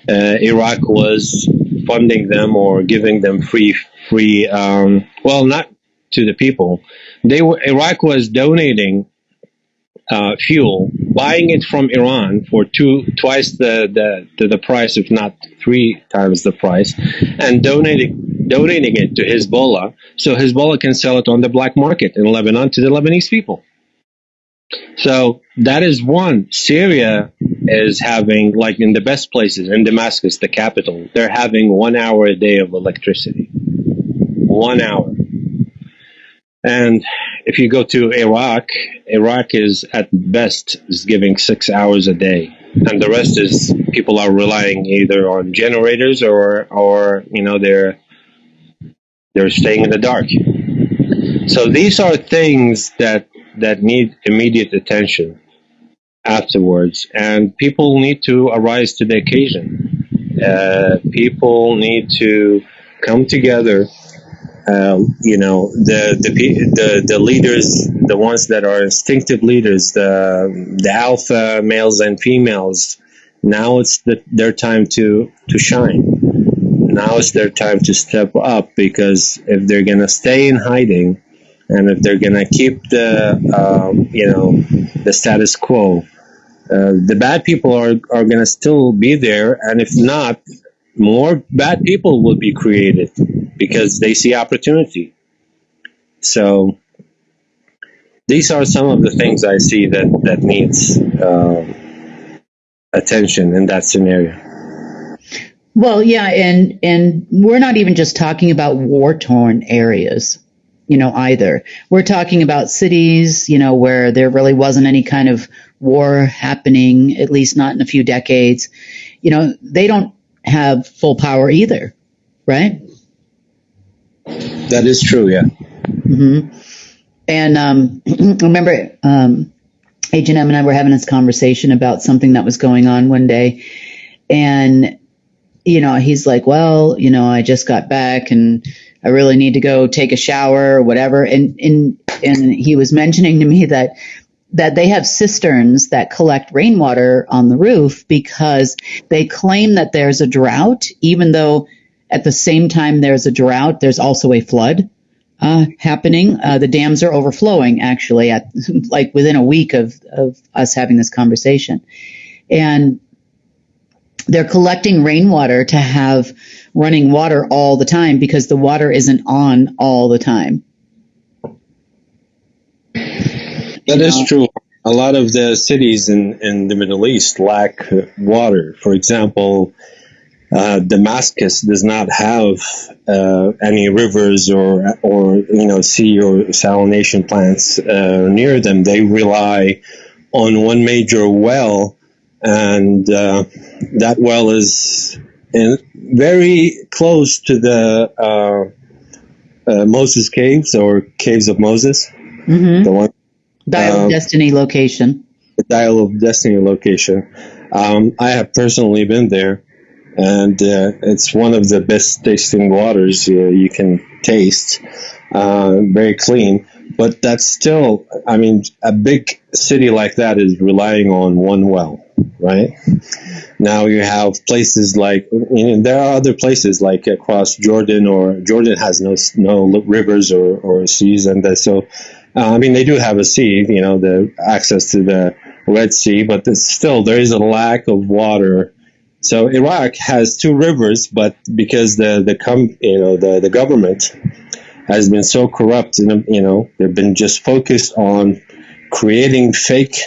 Speaker 3: Iraq was funding them or giving them free. Well, not to the people. Iraq was donating fuel, buying it from Iran for twice the price, if not 3 times the price, and donating it to Hezbollah, so Hezbollah can sell it on the black market in Lebanon to the Lebanese people. So that is one. Syria is having, like in the best places, in Damascus, the capital, they're having 1 hour a day of electricity. 1 hour. And if you go to Iraq is at best is giving 6 hours a day. And the rest is people are relying either on generators or they're staying in the dark. So these are things that need immediate attention afterwards, and people need to arise to the occasion. People need to come together. The leaders, the ones that are instinctive leaders, the alpha males and females. Now it's their time to shine. Now it's their time to step up, because if they're gonna stay in hiding, and if they're gonna keep the status quo, the bad people are gonna still be there, and if not, more bad people will be created because they see opportunity. So these are some of the things I see that needs attention in that scenario.
Speaker 2: Well, yeah, and we're not even just talking about war-torn areas, either. We're talking about cities, where there really wasn't any kind of war happening, at least not in a few decades. They don't have full power either, right?
Speaker 3: That is true, yeah.
Speaker 2: Mm-hmm. And I remember H&M and I were having this conversation about something that was going on one day, and he's like, well, I just got back and I really need to go take a shower or whatever. And he was mentioning to me that they have cisterns that collect rainwater on the roof because they claim that there's a drought, even though at the same time there's a drought, there's also a flood happening. The dams are overflowing, actually, at like within a week of us having this conversation. And they're collecting rainwater to have running water all the time because the water isn't on all the time.
Speaker 3: That is true. A lot of the cities in the Middle East lack water. For example, Damascus does not have any rivers or sea or salination plants near them. They rely on one major well, and that well is very close to the Moses Caves or Caves of Moses.
Speaker 2: Mm-hmm.
Speaker 3: The one
Speaker 2: Dial of Destiny location.
Speaker 3: The Dial of Destiny location. I have personally been there, and it's one of the best tasting waters you can taste. Very clean. But that's still, a big city like that is relying on one well, right? Now you have places like, there are other places like across Jordan, or Jordan has no rivers or seas, and so, they do have a sea, the access to the Red Sea, but still there is a lack of water. So Iraq has two rivers, but because the government has been so corrupt, they've been just focused on creating fake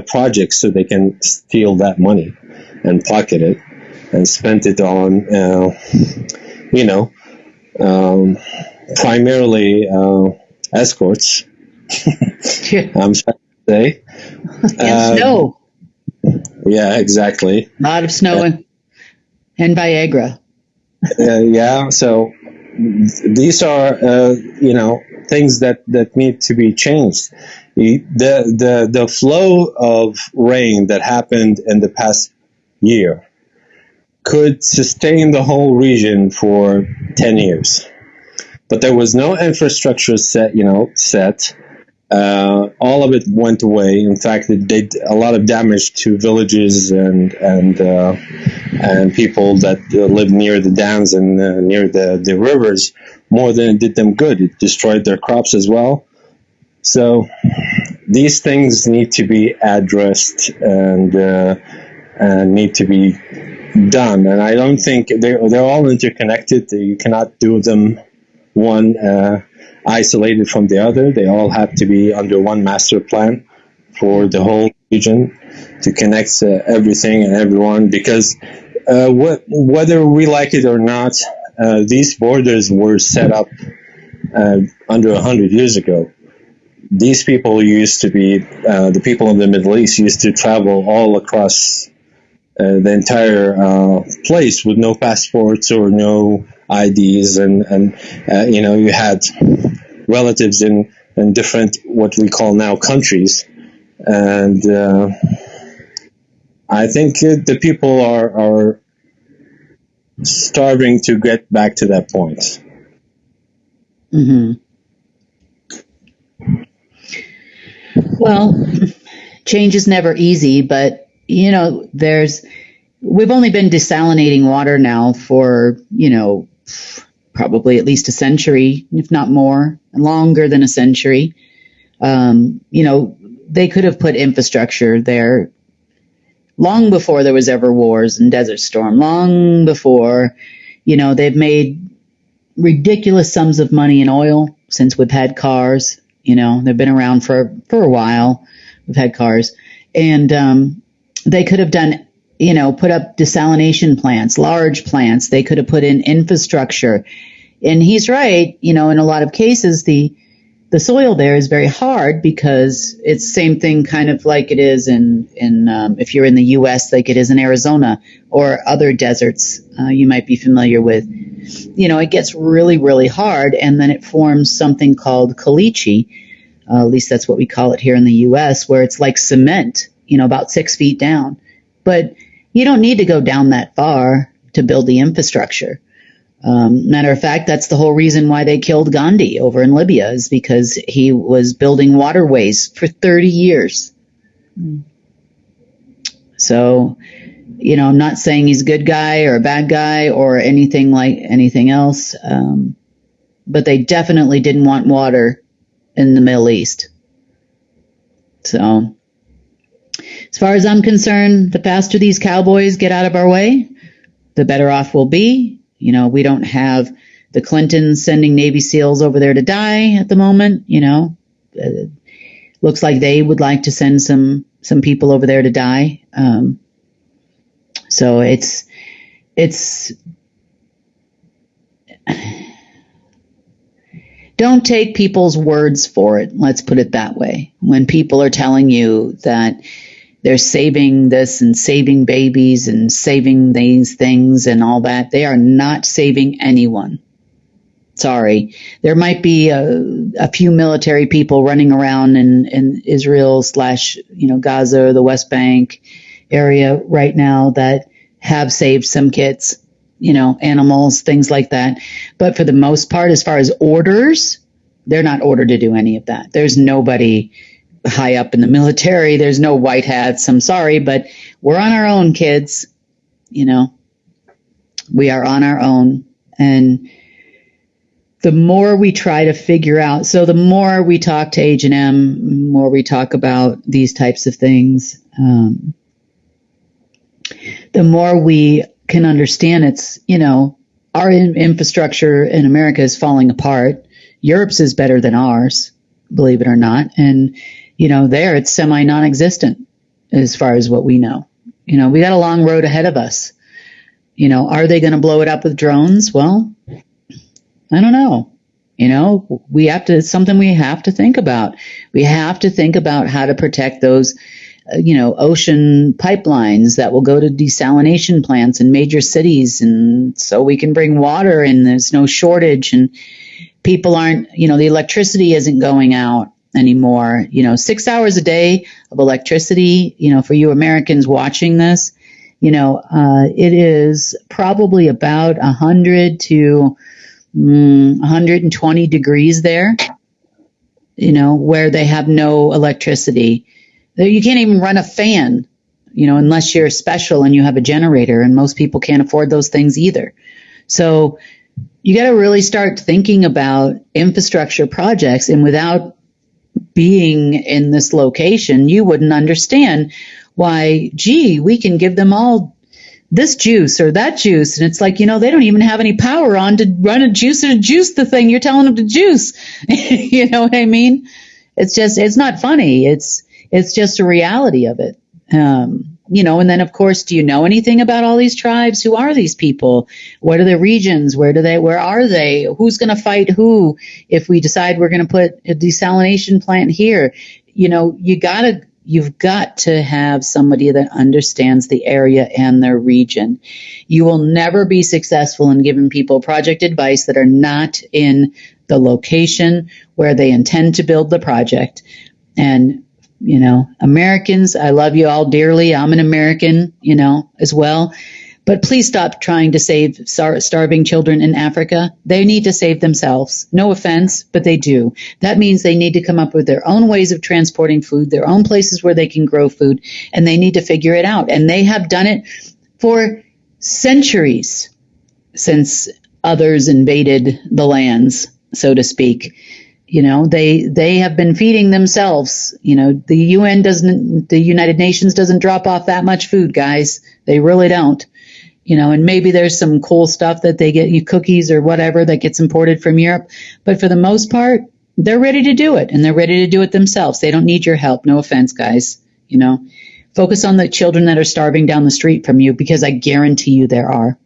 Speaker 3: projects so they can steal that money and pocket it and spend it on, primarily escorts. I'm sorry to say.
Speaker 2: And snow.
Speaker 3: Yeah, exactly.
Speaker 2: A lot of snow and Viagra.
Speaker 3: Yeah, so these are, things that need to be changed. The flow of rain that happened in the past year could sustain the whole region for 10 years. But there was no infrastructure set. All of it went away. In fact, it did a lot of damage to villages and people that live near the dams and near the rivers more than it did them good. It destroyed their crops as well. So these things need to be addressed and need to be done. And I don't think they're all interconnected. You cannot do them one isolated from the other. They all have to be under one master plan for the whole region to connect everything and everyone, because whether we like it or not, these borders were set up under 100 years ago. These people used to be, the people in the Middle East used to travel all across the entire place with no passports or no IDs, and you had relatives in different, what we call now, countries, and I think the people are starving to get back to that point.
Speaker 2: Mm-hmm. Well, change is never easy, but we've only been desalinating water now for, probably at least a century, if not more, longer than a century. They could have put infrastructure there long before there was ever wars and Desert Storm, long before, they've made ridiculous sums of money in oil since we've had cars, They've been around for a while. We've had cars, and they could have done, put up desalination plants, large plants. They could have put in infrastructure. And he's right. In a lot of cases, the soil there is very hard because it's the same thing kind of like it is in if you're in the U.S., like it is in Arizona or other deserts you might be familiar with. It gets really, really hard, and then it forms something called caliche. At least that's what we call it here in the U.S., where it's like cement, about 6 feet down. But you don't need to go down that far to build the infrastructure. Matter of fact, that's the whole reason why they killed Gandhi over in Libya, is because he was building waterways for 30 years. So, I'm not saying he's a good guy or a bad guy or anything else, but they definitely didn't want water in the Middle East. So, as far as I'm concerned, the faster these cowboys get out of our way, the better off we'll be. We don't have the Clintons sending Navy SEALs over there to die at the moment. Looks like they would like to send some people over there to die. So it's don't take people's words for it. Let's put it that way. When people are telling you that they're saving this and saving babies and saving these things and all that, they are not saving anyone. Sorry. There might be a few military people running around in Israel / Gaza or the West Bank area right now that have saved some kids, animals, things like that. But for the most part, as far as orders, they're not ordered to do any of that. There's nobody high up in the military. There's no white hats. I'm sorry, but we're on our own, kids. We are on our own. And the more we try to figure out, so the more we talk to H&M, the more we talk about these types of things, the more we can understand it's, our infrastructure in America is falling apart. Europe's is better than ours, believe it or not. And, there it's semi non-existent as far as what we know. We got a long road ahead of us. Are they going to blow it up with drones? Well, I don't know. It's something we have to think about. We have to think about how to protect those, ocean pipelines that will go to desalination plants in major cities. And so we can bring water and there's no shortage and people aren't, the electricity isn't going out anymore. 6 hours a day of electricity, for you Americans watching this, it is probably about 100 to 120 degrees there, where they have no electricity. You can't even run a fan, unless you're special and you have a generator, and most people can't afford those things either. So you got to really start thinking about infrastructure projects, and without being in this location, you wouldn't understand why, we can give them all this juice or that juice. And it's like, they don't even have any power on to run a juicer to juice the thing you're telling them to juice. You know what I mean? It's not funny. It's just a reality of it. And then of course, do you know anything about all these tribes? Who are these people? What are the regions? Where are they? Who's going to fight who? If we decide we're going to put a desalination plant here, you've got to have somebody that understands the area and their region. You will never be successful in giving people project advice that are not in the location where they intend to build the project. And Americans, I love you all dearly. I'm an American, as well. But please stop trying to save starving children in Africa. They need to save themselves. No offense, but they do. That means they need to come up with their own ways of transporting food, their own places where they can grow food, and they need to figure it out. And they have done it for centuries since others invaded the lands, so to speak. They have been feeding themselves. The United Nations doesn't drop off that much food, guys. They really don't. And maybe there's some cool stuff that they get, cookies or whatever that gets imported from Europe. But for the most part, they're ready to do it, and they're ready to do it themselves. They don't need your help. No offense, guys. Focus on the children that are starving down the street from you, because I guarantee you there are.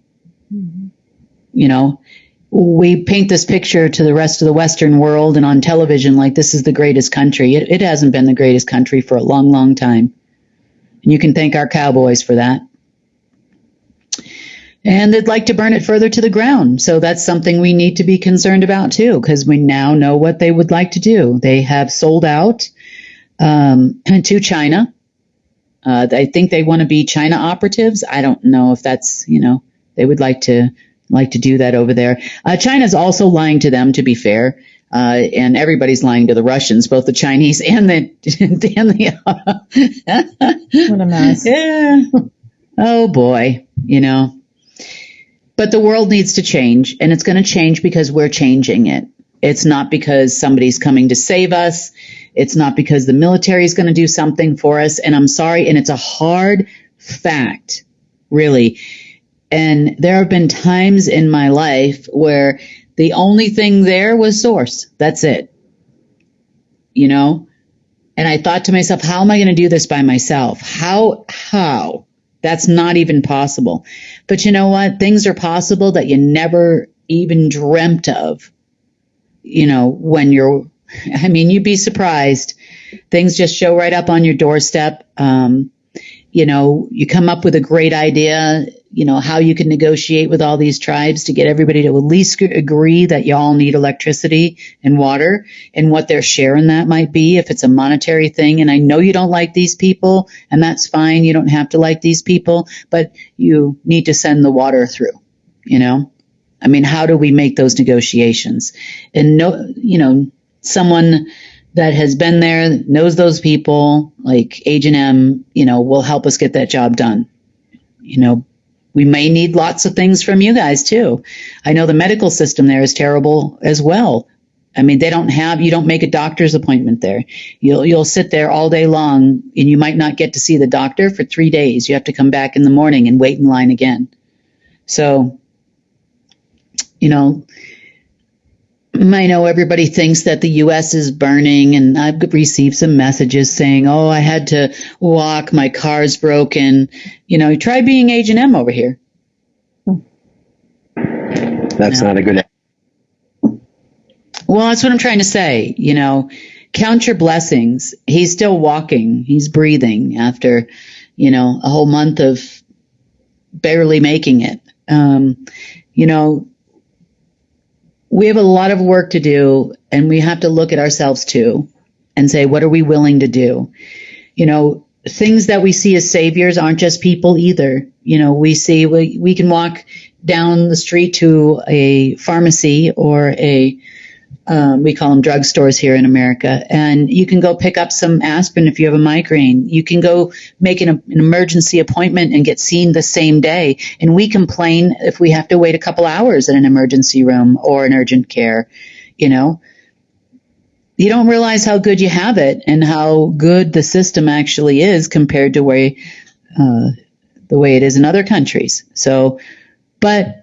Speaker 2: We paint this picture to the rest of the Western world and on television like this is the greatest country. It hasn't been the greatest country for a long, long time. And you can thank our cowboys for that. And they'd like to burn it further to the ground. So that's something we need to be concerned about too, because we now know what they would like to do. They have sold out to China. I think they want to be China operatives. I don't know if that's, they would like to do that over there. China's also lying to them, to be fair. And everybody's lying to the Russians, both the Chinese and the
Speaker 1: What a mess.
Speaker 2: Yeah. Oh boy, But the world needs to change, and it's going to change because we're changing it. It's not because somebody's coming to save us. It's not because the military is going to do something for us. And I'm sorry, and it's a hard fact, really. And there have been times in my life where the only thing there was source. That's it. And I thought to myself, how am I going to do this by myself? How? That's not even possible. But you know what? Things are possible that you never even dreamt of. When you'd be surprised. Things just show right up on your doorstep. You come up with a great idea, how you can negotiate with all these tribes to get everybody to at least agree that you all need electricity and water, and what their share in that might be, if it's a monetary thing. And I know you don't like these people, and that's fine. You don't have to like these people, but you need to send the water through, how do we make those negotiations? And someone that has been there, knows those people, like H&M, will help us get that job done. We may need lots of things from you guys too. I know the medical system there is terrible as well. You don't make a doctor's appointment there. You'll sit there all day long, and you might not get to see the doctor for 3 days. You have to come back in the morning and wait in line again. So, I know everybody thinks that the U.S. is burning, and I've received some messages saying, oh, I had to walk, my car's broken. Try being H&M over here.
Speaker 3: That's not a good.
Speaker 2: Well, that's what I'm trying to say. Count your blessings. He's still walking. He's breathing after, a whole month of barely making it. We have a lot of work to do, and we have to look at ourselves too and say, what are we willing to do? Things that we see as saviors aren't just people either. We can walk down the street to a pharmacy or we call them drugstores here in America, and you can go pick up some aspirin if you have a migraine. You can go make an emergency appointment and get seen the same day. And we complain if we have to wait a couple hours in an emergency room or an urgent care. You don't realize how good you have it and how good the system actually is compared to the way it is in other countries. So, but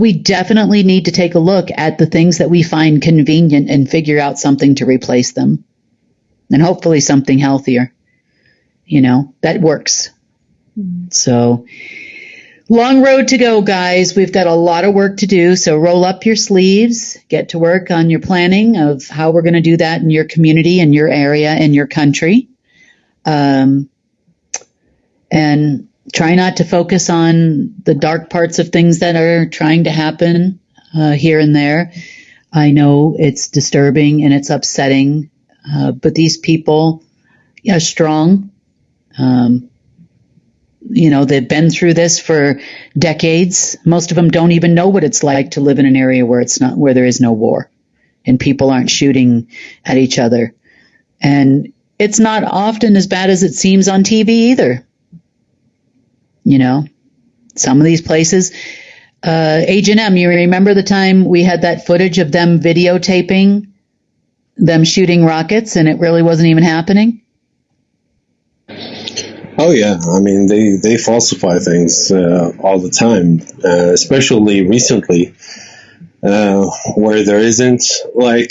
Speaker 2: we definitely need to take a look at the things that we find convenient and figure out something to replace them. And hopefully something healthier, that works. So, long road to go, guys. We've got a lot of work to do. So roll up your sleeves, get to work on your planning of how we're going to do that in your community, in your area, in your country. And try not to focus on the dark parts of things that are trying to happen here and there. I know it's disturbing and it's upsetting, but these people are strong. They've been through this for decades. Most of them don't even know what it's like to live in an area where there is no war and people aren't shooting at each other. And it's not often as bad as it seems on TV either. Some of these places, H&M, you remember the time we had that footage of them videotaping them shooting rockets and it really wasn't even happening?
Speaker 3: Oh yeah, they falsify things all the time, especially recently. where there isn't like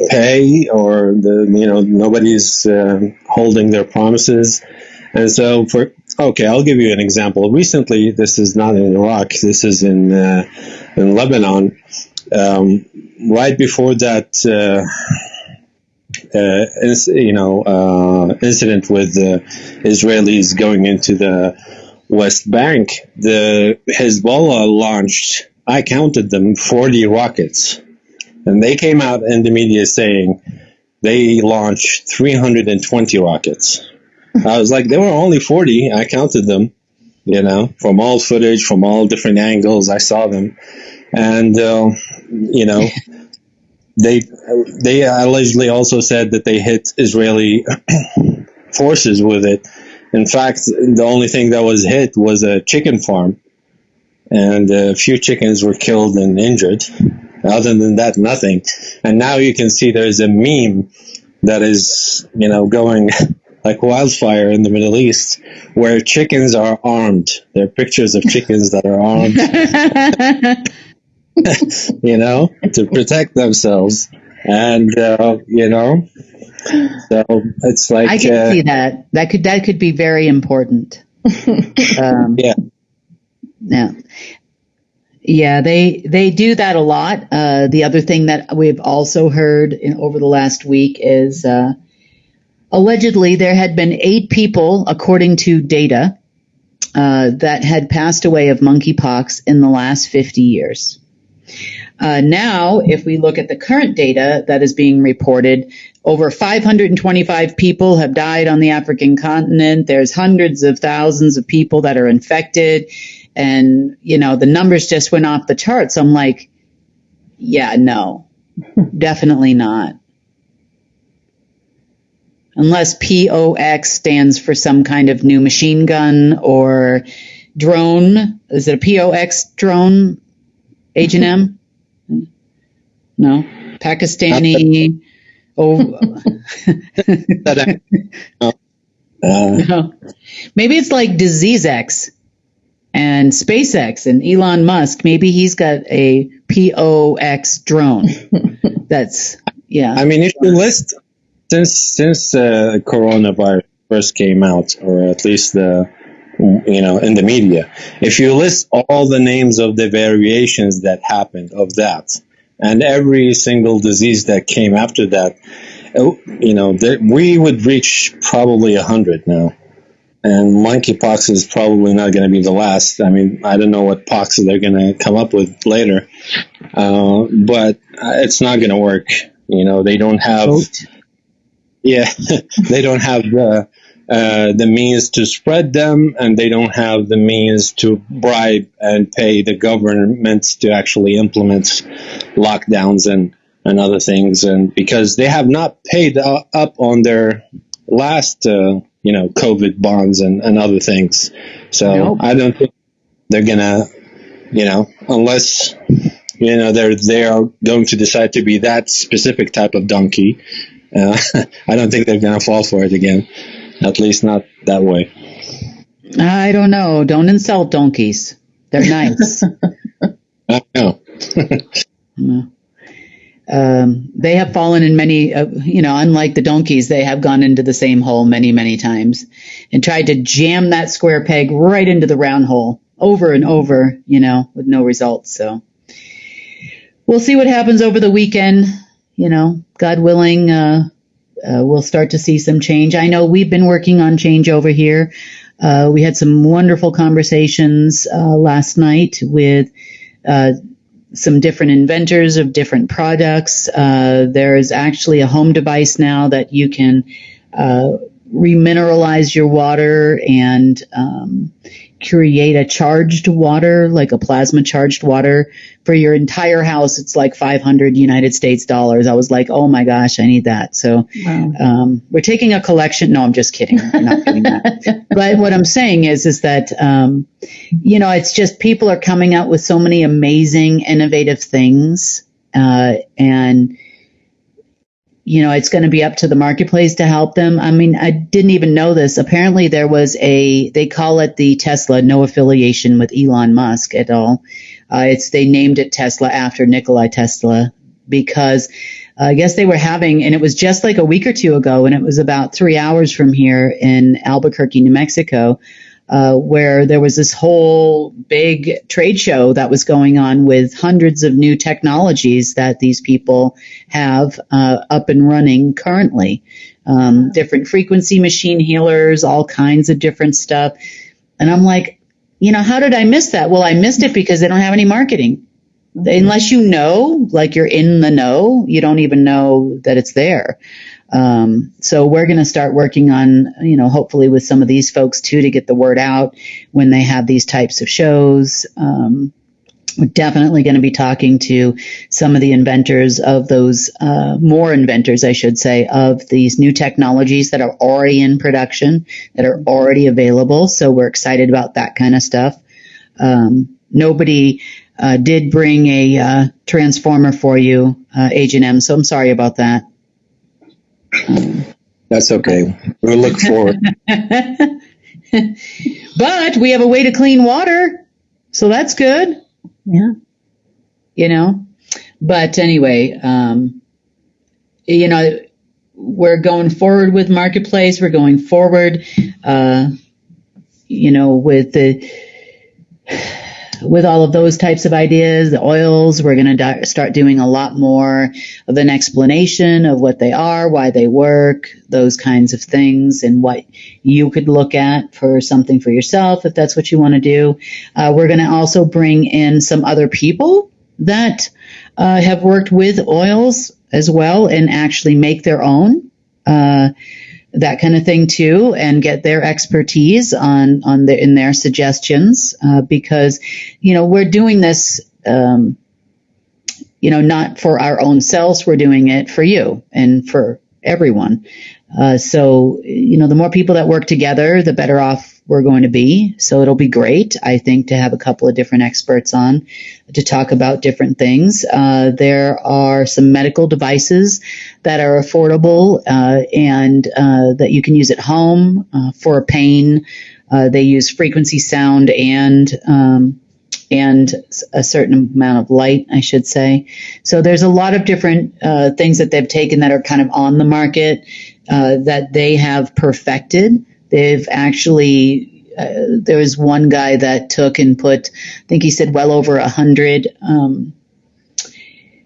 Speaker 3: pay or nobody's holding their promises. And so I'll give you an example. Recently, this is not in Iraq, this is in Lebanon. Right before that incident with the Israelis going into the West Bank, the Hezbollah launched, I counted them, 40 rockets. And they came out in the media saying they launched 320 rockets. I was like, there were only 40. I counted them, from all footage, from all different angles. I saw them. And, they allegedly also said that they hit Israeli forces with it. In fact, the only thing that was hit was a chicken farm, and a few chickens were killed and injured. Other than that, nothing. And now you can see there's a meme that is, going like wildfire in the Middle East, where chickens are armed. There are pictures of chickens that are armed, to protect themselves. And, so it's like,
Speaker 2: I can see that. That could be very important.
Speaker 3: Yeah.
Speaker 2: Yeah, they do that a lot. The other thing that we've also heard over the last week is allegedly there had been 8 people, according to data, that had passed away of monkeypox in the last 50 years. Now, if we look at the current data that is being reported, over 525 people have died on the African continent. There's hundreds of thousands of people that are infected. And, the numbers just went off the charts. I'm like, yeah, no, definitely not. Unless POX stands for some kind of new machine gun or drone. Is it a POX drone, H&M? No. Pakistani. No. Maybe it's like Disease X and SpaceX and Elon Musk. Maybe he's got a POX drone. That's, yeah.
Speaker 3: I mean, if you list, since coronavirus first came out, or at least in the media, if you list all the names of the variations that happened of that, and every single disease that came after that, we would reach probably 100 now. And monkeypox is probably not going to be the last. I mean, I don't know what pox they're going to come up with later, but it's not going to work. They don't have, they don't have the means to spread them, and they don't have the means to bribe and pay the government to actually implement lockdowns and other things. And because they have not paid up on their last, COVID bonds and other things. So nope. I don't think they're gonna, unless, they are going to decide to be that specific type of donkey. I don't think they're gonna fall for it again. At least not that way.
Speaker 2: I don't know. Don't insult donkeys. They're nice.
Speaker 3: I know.
Speaker 2: They have fallen in many, unlike the donkeys, they have gone into the same hole many, many times and tried to jam that square peg right into the round hole over and over, with no results. So we'll see what happens over the weekend. God willing, we'll start to see some change. I know we've been working on change over here. We had some wonderful conversations last night with some different inventors of different products. There is actually a home device now that you can remineralize your water and create a charged water, like a plasma charged water for your entire house. It's like 500 United States dollars. I was like, oh my gosh, I need that. So we're taking a collection. No, I'm just kidding. We're not doing that. But what I'm saying is that, it's just people are coming out with so many amazing, innovative things. And it's going to be up to the marketplace to help them. I mean, I didn't even know this. Apparently there was they call it the Tesla, no affiliation with Elon Musk at all. They named it Tesla after Nikolai Tesla because I guess they were having, and it was just like a week or two ago, and it was about 3 hours from here in Albuquerque, New Mexico, where there was this whole big trade show that was going on with hundreds of new technologies that these people have up and running currently. Different frequency machine healers, all kinds of different stuff. And I'm like, how did I miss that? Well, I missed it because they don't have any marketing. Unless you know, like you're in the know, you don't even know that it's there. So we're going to start working on, hopefully with some of these folks too, to get the word out when they have these types of shows. We're definitely going to be talking to some of the inventors of those, more inventors, I should say, of these new technologies that are already in production, that are already available. So we're excited about that kind of stuff. Nobody did bring a transformer for you, Agent M, so I'm sorry about that.
Speaker 3: That's okay. We'll look forward.
Speaker 2: But we have a way to clean water, so that's good.
Speaker 1: Yeah.
Speaker 2: But anyway, we're going forward with Marketplace. We're going forward, with all of those types of ideas, the oils. We're going to start doing a lot more of an explanation of what they are, why they work, those kinds of things, and what you could look at for something for yourself if that's what you want to do. We're going to also bring in some other people that have worked with oils as well and actually make their own. That kind of thing too, and get their expertise in their suggestions, because, we're doing this, not for our own selves. We're doing it for you and for everyone. So, the more people that work together, the better off we're going to be. So it'll be great, I think, to have a couple of different experts on to talk about different things. There are some medical devices that are affordable and that you can use at home for pain. They use frequency sound and a certain amount of light, I should say. So there's a lot of different things that they've taken that are kind of on the market that they have perfected. They've actually, there was one guy that took and put, I think he said well over 100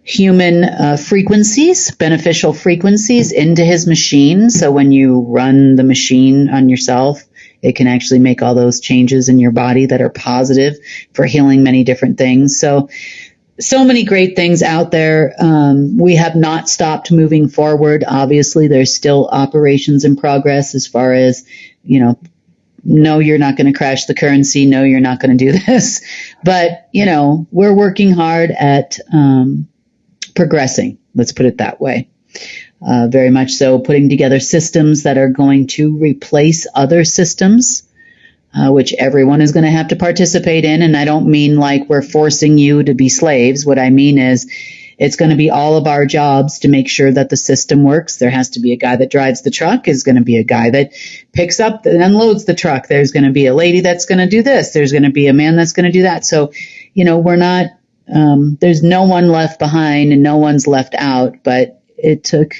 Speaker 2: human frequencies, beneficial frequencies into his machine. So when you run the machine on yourself, it can actually make all those changes in your body that are positive for healing many different things. So many great things out there. We have not stopped moving forward. Obviously, there's still operations in progress as far as, no, you're not going to crash the currency. No, you're not going to do this. But, we're working hard at progressing. Let's put it that way. Very much so, putting together systems that are going to replace other systems, which everyone is going to have to participate in. And I don't mean like we're forcing you to be slaves. What I mean is it's going to be all of our jobs to make sure that the system works. There has to be a guy that drives the truck. There's going to be a guy that picks up and unloads the truck. There's going to be a lady that's going to do this. There's going to be a man that's going to do that. So, we're not, there's no one left behind and no one's left out, but it took,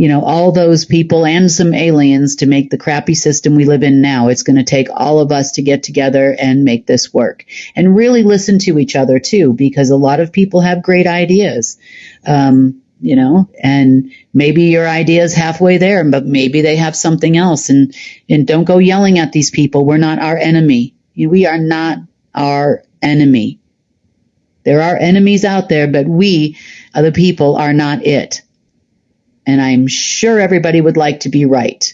Speaker 2: all those people and some aliens to make the crappy system we live in now. It's going to take all of us to get together and make this work and really listen to each other too, because a lot of people have great ideas, and maybe your idea is halfway there, but maybe they have something else, and don't go yelling at these people. We're not our enemy. We are not our enemy. There are enemies out there, but we, the people, are not it. And I'm sure everybody would like to be right,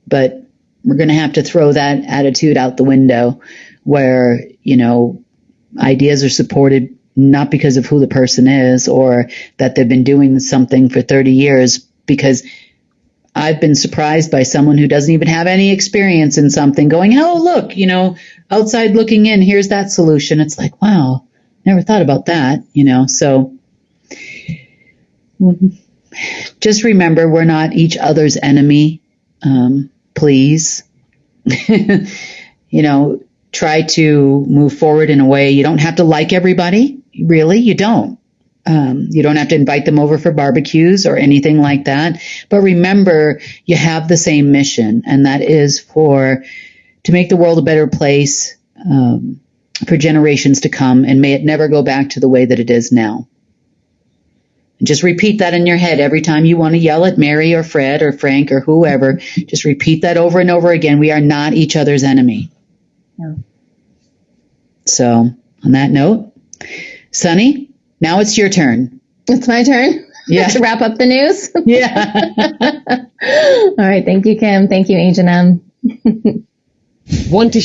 Speaker 2: but we're going to have to throw that attitude out the window where, ideas are supported not because of who the person is or that they've been doing something for 30 years, because I've been surprised by someone who doesn't even have any experience in something going, oh, look, outside looking in, here's that solution. It's like, wow, never thought about that, so just remember, we're not each other's enemy. Please, try to move forward in a way. You don't have to like everybody. Really, you don't. You don't have to invite them over for barbecues or anything like that. But remember, you have the same mission, and that is to make the world a better place for generations to come, and may it never go back to the way that it is now. And just repeat that in your head every time you want to yell at Mary or Fred or Frank or whoever. Just repeat that over and over again. We are not each other's enemy.
Speaker 1: No.
Speaker 2: So, on that note, Sunny, now it's your turn.
Speaker 1: It's my turn.
Speaker 2: Yeah.
Speaker 1: To wrap up the news.
Speaker 2: Yeah.
Speaker 1: All right. Thank you, Kim. Thank you, H&M.
Speaker 4: Want to